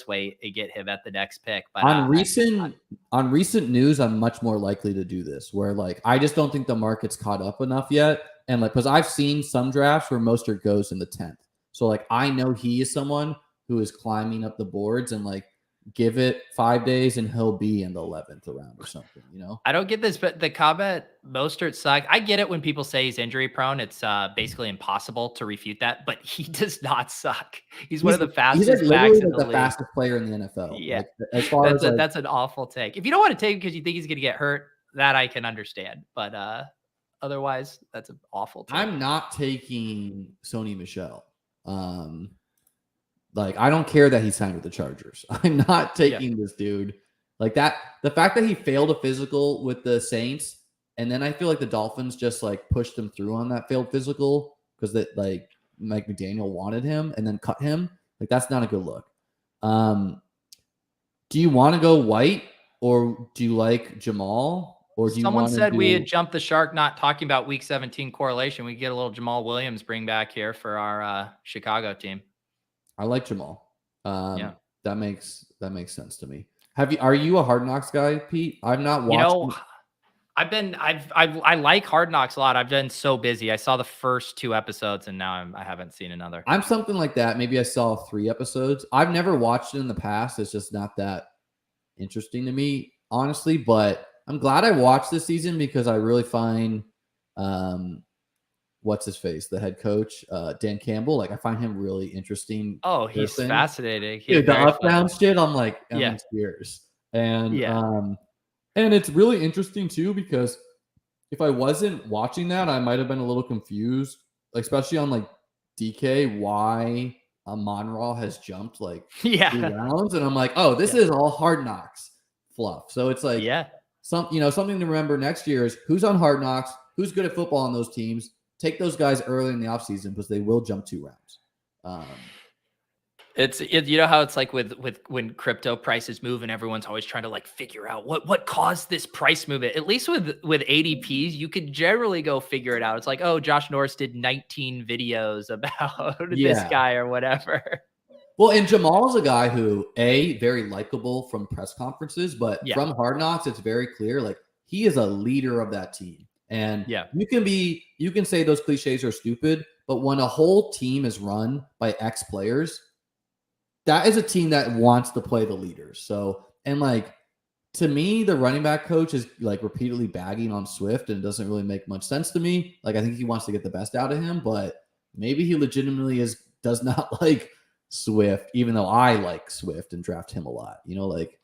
Speaker 2: wait and get him at the next pick. But
Speaker 1: on recent news, I'm much more likely to do this, where like I just don't think the market's caught up enough yet, and like because I've seen some drafts where Mostert goes in the 10th, so like I know he is someone who is climbing up the boards, and like give it 5 days and he'll be in the 11th round or something,
Speaker 2: I don't get this, but the comment Mostert suck. I get it when people say he's injury prone. It's basically impossible to refute that, but he does not suck. He's one of the fastest backs in the league.
Speaker 1: Fastest player in the NFL.
Speaker 2: Yeah.
Speaker 1: Like, as far as
Speaker 2: that's an awful take. If you don't want to take him because you think he's going to get hurt, that I can understand. But otherwise, that's an awful take.
Speaker 1: I'm not taking Sony Michel. Like, I don't care that he signed with the Chargers. I'm not taking this dude. Like that, the fact that he failed a physical with the Saints, and then I feel like the Dolphins just like pushed him through on that failed physical because that like Mike McDaniel wanted him and then cut him. Like that's not a good look. Do you want to go White, or do you like Jamal? Or do
Speaker 2: Someone said we had jumped the shark not talking about week 17 correlation. We get a little Jamal Williams bring back here for our Chicago team.
Speaker 1: I like Jamal. That makes sense to me. Are you a Hard Knocks guy, Pete? I've not watched.
Speaker 2: I like Hard Knocks a lot. I've been so busy. I saw the first 2 episodes and now I haven't seen another.
Speaker 1: I'm something like that. Maybe I saw 3 episodes. I've never watched it in the past. It's just not that interesting to me, honestly. But I'm glad I watched this season because I really find what's his face, the head coach, Dan Campbell. Like I find him really interesting.
Speaker 2: Oh, he's fascinating.
Speaker 1: Dude, the up down shit. I'm like, Spears. And and it's really interesting too because if I wasn't watching that, I might have been a little confused, especially on like DK, why Monraw has jumped like 2 rounds, and I'm like, oh, this is all Hard Knocks fluff. So it's like something to remember next year is who's on Hard Knocks, who's good at football on those teams. Take those guys early in the offseason because they will jump 2 rounds.
Speaker 2: It's you know how it's like with when crypto prices move and everyone's always trying to like figure out what caused this price movement. At least with ADPs, you could generally go figure it out. It's like, oh, Josh Norris did 19 videos about this guy or whatever.
Speaker 1: Well, and Jamal's a guy who very likable from press conferences, but from Hard Knocks, it's very clear like he is a leader of that team. And you can say those cliches are stupid, but when a whole team is run by ex players, that is a team that wants to play the leaders. So, and like to me, the running back coach is like repeatedly bagging on Swift, and it doesn't really make much sense to me. Like I think he wants to get the best out of him, but maybe he legitimately does not like Swift, even though I like Swift and draft him a lot. Like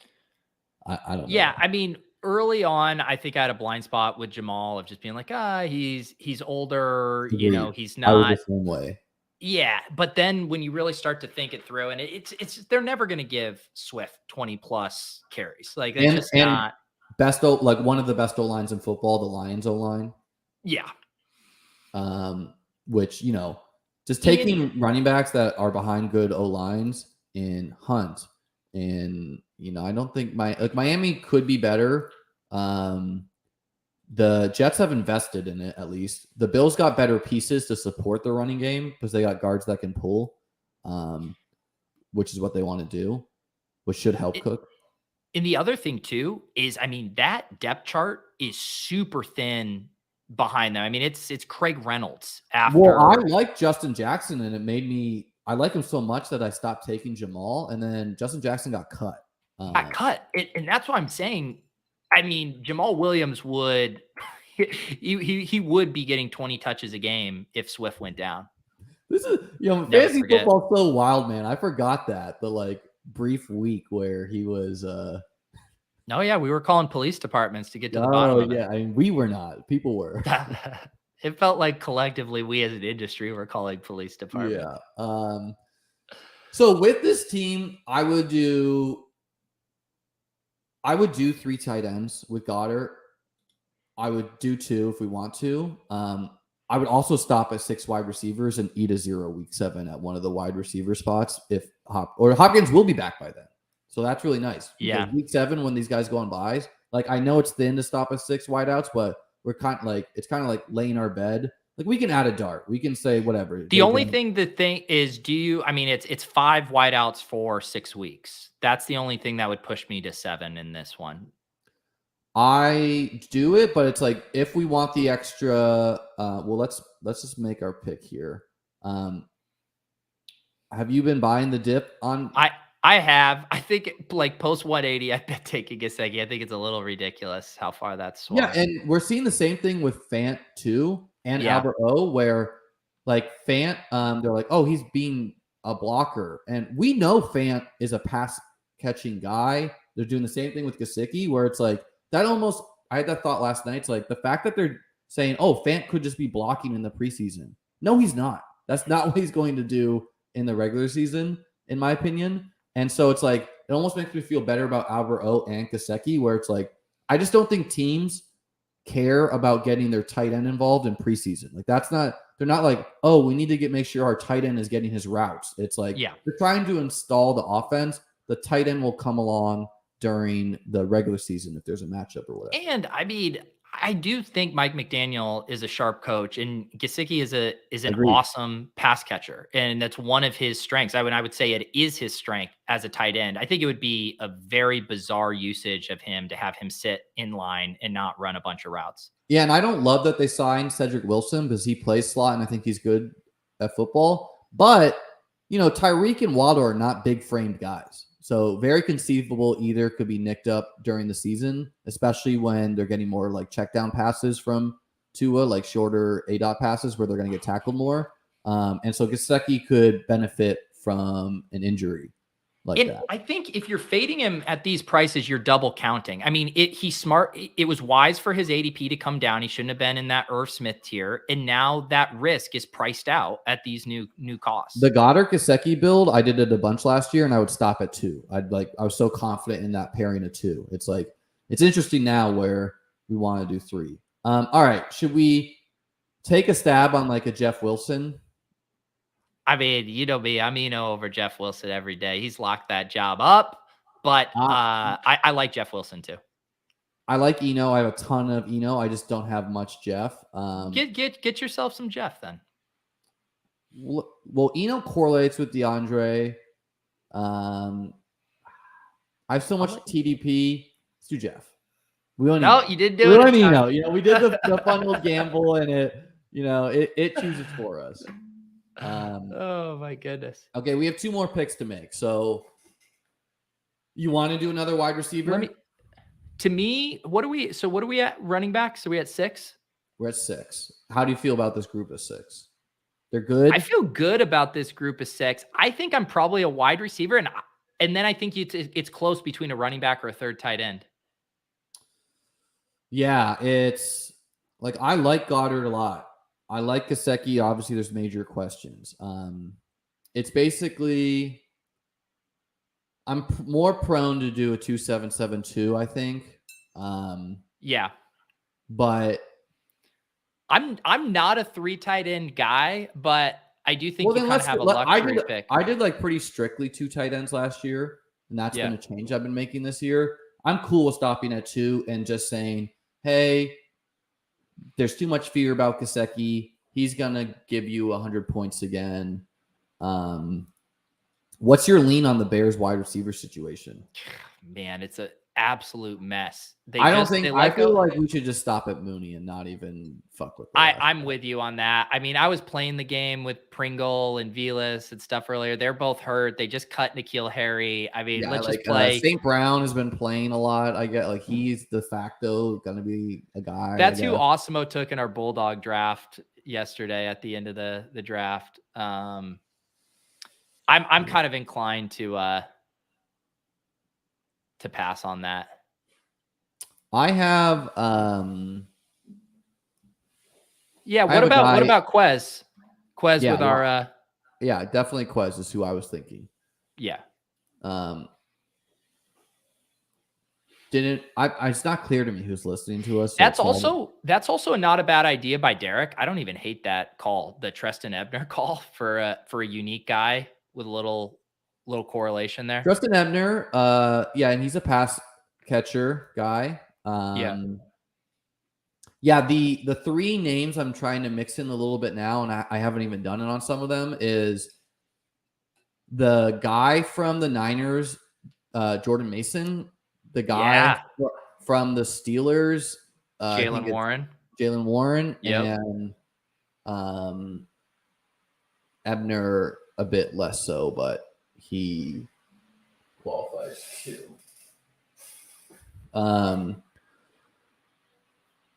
Speaker 1: I don't know.
Speaker 2: Yeah, I mean, early on, I think I had a blind spot with Jamal of just being like, he's older, he's not.
Speaker 1: I was the same way.
Speaker 2: Yeah, but then when you really start to think it through, and it's they're never going to give Swift 20 plus carries. Like it's just not
Speaker 1: best like one of the best O lines in football, the Lions O line.
Speaker 2: Yeah.
Speaker 1: which, just taking running backs that are behind good O-lines in Hunt. And, I don't think Miami could be better. The Jets have invested in it, at least. The Bills got better pieces to support the running game because they got guards that can pull, which is what they want to do, which should help Cook.
Speaker 2: And the other thing, too, is, that depth chart is super thin behind them. It's Craig Reynolds after.
Speaker 1: Well, I like Justin Jackson, and I like him so much that I stopped taking Jamal, and then Justin Jackson got cut.
Speaker 2: And that's what I'm saying. Jamal Williams would he would be getting 20 touches a game if Swift went down.
Speaker 1: This is fantasy football so wild, man. I forgot that the brief week where he was. Oh
Speaker 2: yeah, we were calling police departments to get to the bottom of it.
Speaker 1: Yeah, we were not. People were.
Speaker 2: It felt like collectively we as an industry were calling police departments.
Speaker 1: Yeah. So with this team, I would do 3 tight ends with Goddard. I would do 2 if we want to. I would also stop at 6 wide receivers and eat a 0 week 7 at one of the wide receiver spots if Hopkins will be back by then. So that's really nice.
Speaker 2: Yeah.
Speaker 1: Week 7, when these guys go on buys, I know it's thin to stop at 6 wideouts, but we're it's kind of like laying our bed. We can add a dart. We can say whatever.
Speaker 2: The only thing is, it's 5 wideouts for 6 weeks. That's the only thing that would push me to 7 in this one.
Speaker 1: I do it, but it's if we want the extra, let's just make our pick here. Have you been buying the dip on?
Speaker 2: I have. I think post 180, I've been taking Gesicki. I think it's a little ridiculous how far that's swung.
Speaker 1: Yeah, and we're seeing the same thing with Fant too, and Albert O, where Fant, they're like, oh, he's being a blocker, and we know Fant is a pass catching guy. They're doing the same thing with Gesicki, where it's that almost. I had that thought last night. It's the fact that they're saying, oh, Fant could just be blocking in the preseason. No, he's not. That's not what he's going to do in the regular season, in my opinion. And so it's it almost makes me feel better about Albert O and Gesicki, where it's I just don't think teams care about getting their tight end involved in preseason. They're not oh, we need to make sure our tight end is getting his routes. It's they're trying to install the offense. The tight end will come along during the regular season if there's a matchup or whatever.
Speaker 2: And I do think Mike McDaniel is a sharp coach, and Gesicki is an
Speaker 1: Agreed.
Speaker 2: awesome pass catcher, and that's one of his strengths. I would say it is his strength as a tight end. I think it would be a very bizarre usage of him to have him sit in line and not run a bunch of routes.
Speaker 1: Yeah, and I don't love that they signed Cedric Wilson because he plays slot, and I think he's good at football. But Tyreek and Waddle are not big framed guys. So very conceivable either could be nicked up during the season, especially when they're getting more check down passes from Tua, shorter A-dot passes where they're going to get tackled more. And so Gesicki could benefit from an injury that.
Speaker 2: I think if you're fading him at these prices, you're double counting. He's smart. It was wise for his ADP to come down. He shouldn't have been in that Irv Smith tier. And now that risk is priced out at these new costs.
Speaker 1: The Goddard Gesicki build, I did it a bunch last year, and I would stop at 2. I was so confident in that pairing of 2. It's it's interesting now where we want to do 3. All right, should we take a stab on a Jeff Wilson?
Speaker 2: You know me, I'm Eno over Jeff Wilson every day. He's locked that job up, but I like Jeff Wilson too.
Speaker 1: I like Eno. I have a ton of Eno. I just don't have much Jeff.
Speaker 2: Get yourself some Jeff then.
Speaker 1: Well, Eno correlates with DeAndre. I have so much TDP. Let's do Jeff.
Speaker 2: You didn't do it.
Speaker 1: We don't Eno. We did the fun little gamble, and it chooses for us.
Speaker 2: Oh my goodness.
Speaker 1: Okay, we have 2 more picks to make. So you want to do another wide receiver?
Speaker 2: What are we at running back? So we at 6?
Speaker 1: We're at 6. How do you feel about this group of 6? They're good.
Speaker 2: I feel good about this group of 6. I think I'm probably a wide receiver, and then I think it's close between a running back or a third tight end.
Speaker 1: Yeah, it's I like Goddard a lot. I like Gesicki. Obviously, there's major questions. It's basically I'm more prone to do a 2-7-7-2, I think.
Speaker 2: Yeah.
Speaker 1: But
Speaker 2: I'm not a 3 tight end guy, but I do think you kind of have a
Speaker 1: I
Speaker 2: luxury
Speaker 1: did
Speaker 2: pick.
Speaker 1: I did like pretty strictly 2 tight ends last year, and that's been
Speaker 2: Yeah.
Speaker 1: a change I've been making this year. I'm cool with stopping at 2 and just saying, "Hey, there's too much fear about Gesicki. He's gonna give you 100 points again." What's your lean on the Bears wide receiver situation?
Speaker 2: Man, it's an absolute mess.
Speaker 1: I don't
Speaker 2: They
Speaker 1: think I
Speaker 2: let
Speaker 1: feel
Speaker 2: go.
Speaker 1: like we should just stop at Mooney and not even fuck with the rest.
Speaker 2: I'm with you on that. I mean, I was playing the game with Pringle and Velas and stuff earlier. They're both hurt. They just cut N'Keal Harry. I mean,
Speaker 1: Yeah,
Speaker 2: let's
Speaker 1: like
Speaker 2: just play.
Speaker 1: St. Brown has been playing a lot. I get like he's de facto gonna be a guy. I
Speaker 2: That's who
Speaker 1: guess.
Speaker 2: Osimo took in our Bulldog draft yesterday at the end of the draft. I'm kind of inclined to pass on that.
Speaker 1: I have
Speaker 2: Yeah, what about Quez? Quez
Speaker 1: yeah,
Speaker 2: with our
Speaker 1: yeah, definitely Quez is who I was thinking.
Speaker 2: yeah.
Speaker 1: Didn't I it's not clear to me who's listening to us.
Speaker 2: That's also not a bad idea by Derek. I don't even hate that call, the Treston Ebner call for a unique guy with a little correlation there.
Speaker 1: Treston Ebner, yeah, and he's a pass catcher guy.
Speaker 2: Yeah.
Speaker 1: Yeah, the 3 names I'm trying to mix in a little bit now, and I haven't even done it on some of them, is the guy from the Niners, Jordan Mason, the guy from the Steelers,
Speaker 2: Jalen Warren.
Speaker 1: Jalen Warren,
Speaker 2: Yep.
Speaker 1: and Ebner a bit less so, but he qualifies too.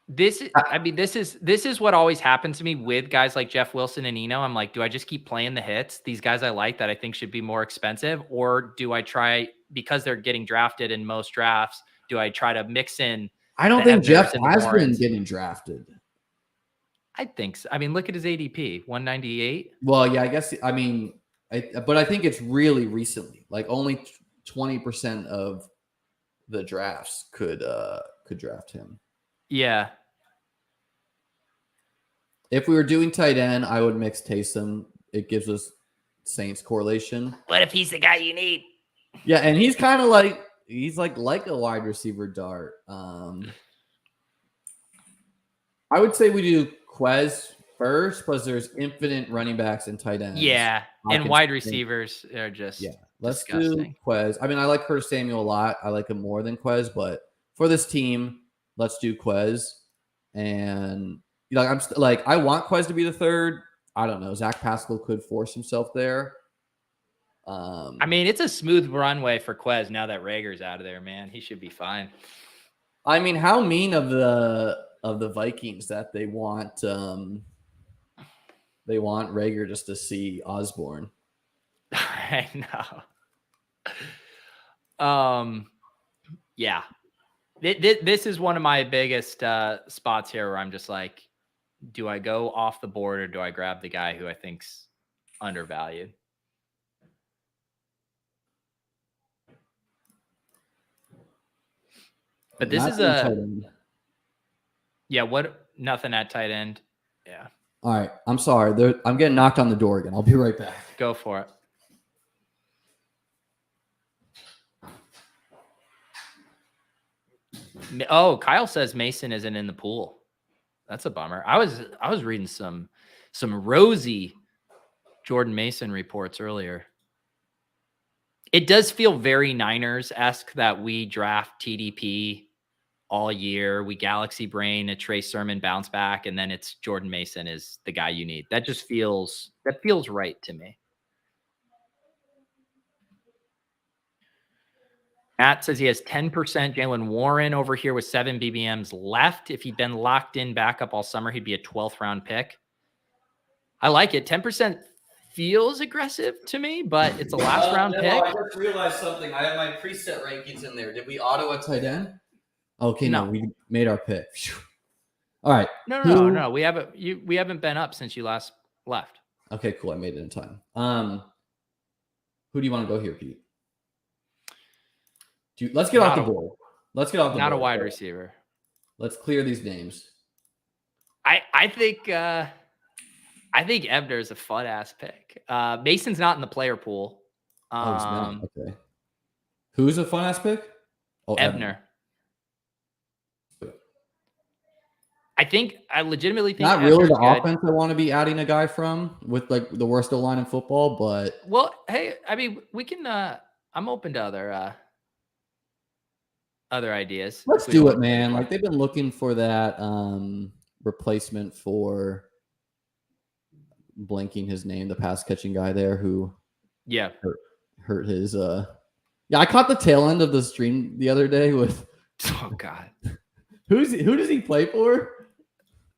Speaker 2: This is what always happens to me with guys like Jeff Wilson and Eno. I'm like, do I just keep playing the hits? These guys I like that I think should be more expensive, or do I try, because they're getting drafted in most drafts, do I try to mix in?
Speaker 1: I don't think Jeff has been getting drafted.
Speaker 2: I think so. I mean, look at his ADP, 198.
Speaker 1: Well, yeah, I guess. I mean, but I think it's really recently. Like only 20% of the drafts could draft him.
Speaker 2: Yeah.
Speaker 1: If we were doing tight end, I would mix Taysom. It gives us Saints correlation.
Speaker 2: What if he's the guy you need?
Speaker 1: Yeah, and he's kind of like a wide receiver dart. I would say we do Quez first, because there's infinite running backs and tight ends.
Speaker 2: Yeah, and wide receivers are just
Speaker 1: Let's
Speaker 2: disgusting.
Speaker 1: do Quez. I mean, I like Curtis Samuel a lot. I like him more than Quez, but for this team, let's do Quez. And I want Quez to be the third. I don't know. Zach Pascal could force himself there.
Speaker 2: I mean, it's a smooth runway for Quez now that Rager's out of there, man. He should be fine.
Speaker 1: I mean, how mean of the Vikings that they want Rager just to see Osborne.
Speaker 2: I know. Yeah. This is one of my biggest spots here where I'm just like, do I go off the board or do I grab the guy who I think's undervalued? But this is nothing at tight end. Yeah.
Speaker 1: All right. I'm sorry. I'm getting knocked on the door again. I'll be right back.
Speaker 2: Go for it. Oh, Kyle says Mason isn't in the pool. That's a bummer. I was reading some rosy Jordan Mason reports earlier. It does feel very Niners-esque that we draft TDP all year. We Galaxy Brain a Trey Sermon bounce back, and then it's Jordan Mason is the guy you need. That feels right to me. Matt says he has 10% Jalen Warren over here with 7 BBMs left. If he'd been locked in backup all summer, he'd be a 12th round pick. I like it. 10% feels aggressive to me, but it's a last round pick.
Speaker 1: I just realized something. I have my preset rankings in there. Did we auto a tight end? Okay, no, we made our pick. All right.
Speaker 2: No. We haven't been up since you last left.
Speaker 1: Okay, cool. I made it in time. Who do you want to go here, Pete? Let's get off the board. Let's get off the board.
Speaker 2: Not a wide receiver.
Speaker 1: Let's clear these names.
Speaker 2: I think Ebner is a fun ass pick. Mason's not in the player pool.
Speaker 1: Oh, he's not. Okay. Who's a fun ass pick? Oh,
Speaker 2: Ebner. I legitimately think
Speaker 1: not really
Speaker 2: Ebner's
Speaker 1: the
Speaker 2: good.
Speaker 1: offense I want to be adding a guy from with like the worst O line in football, but
Speaker 2: Well, hey, I mean, we can. I'm open to other ideas.
Speaker 1: let's
Speaker 2: If we
Speaker 1: do
Speaker 2: don't
Speaker 1: it,
Speaker 2: want to play the
Speaker 1: man.
Speaker 2: game.
Speaker 1: Like they've been looking for that replacement for blanking his name, the pass catching guy there who hurt his yeah, I caught the tail end of the stream the other day with
Speaker 2: oh god.
Speaker 1: who does he play for?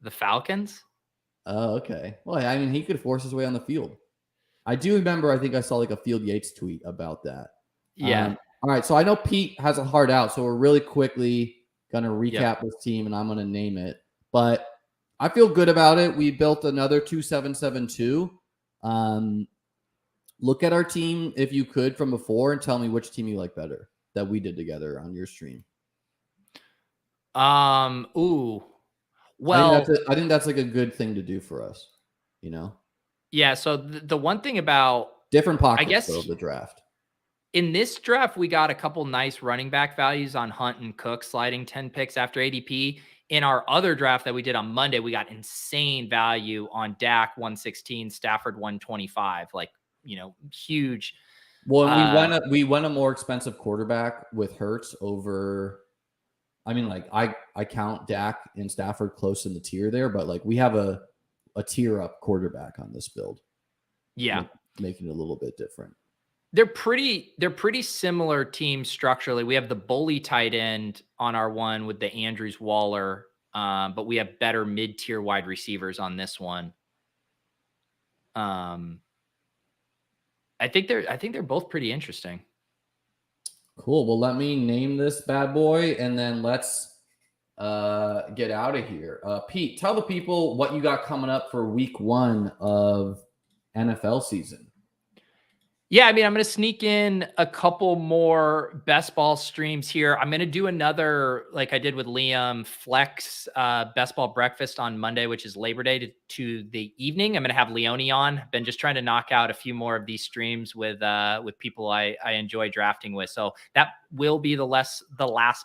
Speaker 2: The Falcons?
Speaker 1: Oh, okay. Well, I mean, he could force his way on the field. I do remember, I think I saw like a Field Yates tweet about that.
Speaker 2: Yeah.
Speaker 1: All right. So I know Pete has a heart out. So we're really quickly going to recap this team and I'm going to name it. But I feel good about it. We built another 2772. Look at our team if you could from before and tell me which team you like better that we did together on your stream.
Speaker 2: Ooh. Well,
Speaker 1: I think that's like a good thing to do for us, you know?
Speaker 2: Yeah. So the one thing about
Speaker 1: Different pockets,
Speaker 2: I guess
Speaker 1: though, of the draft.
Speaker 2: in this draft, we got a couple nice running back values on Hunt and Cook, sliding 10 picks after ADP. In our other draft that we did on Monday, we got insane value on Dak 116, Stafford 125. Like, huge.
Speaker 1: Well, we went a more expensive quarterback with Hurts over. I mean, like I count Dak and Stafford close in the tier there, but like we have a tier up quarterback on this build.
Speaker 2: Yeah,
Speaker 1: making it a little bit different.
Speaker 2: They're pretty similar teams structurally. We have the bully tight end on our one with the Andrews Waller, but we have better mid-tier wide receivers on this one. I think they're both pretty interesting.
Speaker 1: Cool. Well, let me name this bad boy and then let's get out of here. Pete, tell the people what you got coming up for week 1 of NFL season.
Speaker 2: Yeah, I mean, I'm going to sneak in a couple more best ball streams here. I'm going to do another, like I did with Liam, flex best ball breakfast on Monday, which is Labor Day to the evening. I'm going to have Leone on. Been just trying to knock out a few more of these streams with people I enjoy drafting with. So that will be the last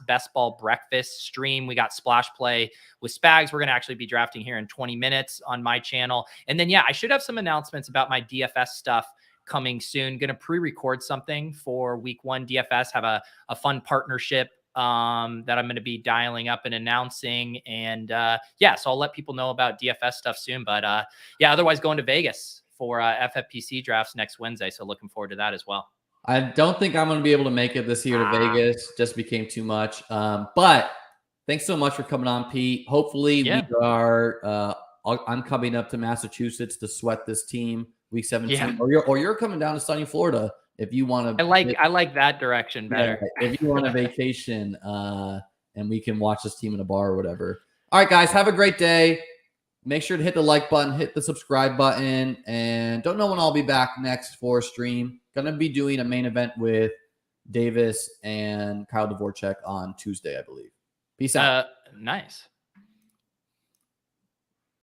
Speaker 2: best ball breakfast stream. We got Splash Play with Spags. We're going to actually be drafting here in 20 minutes on my channel. And then, yeah, I should have some announcements about my DFS stuff coming soon. Going to pre-record something for week 1 DFS, have a fun partnership that I'm going to be dialing up and announcing. And yeah, so I'll let people know about DFS stuff soon. But yeah, otherwise going to Vegas for FFPC drafts next Wednesday. So looking forward to that as well.
Speaker 1: I don't think I'm going to be able to make it this year to Vegas. Just became too much. But thanks so much for coming on, Pete. Hopefully we are, I'm coming up to Massachusetts to sweat this team. Week 17, or you're coming down to sunny Florida if you want to.
Speaker 2: I like that direction better.
Speaker 1: Yeah, if you want a vacation, and we can watch this team in a bar or whatever. All right, guys, have a great day. Make sure to hit the like button, hit the subscribe button, and don't know when I'll be back next for a stream. Gonna be doing a main event with Davis and Kyle Dvorak on Tuesday, I believe. Peace out.
Speaker 2: Nice.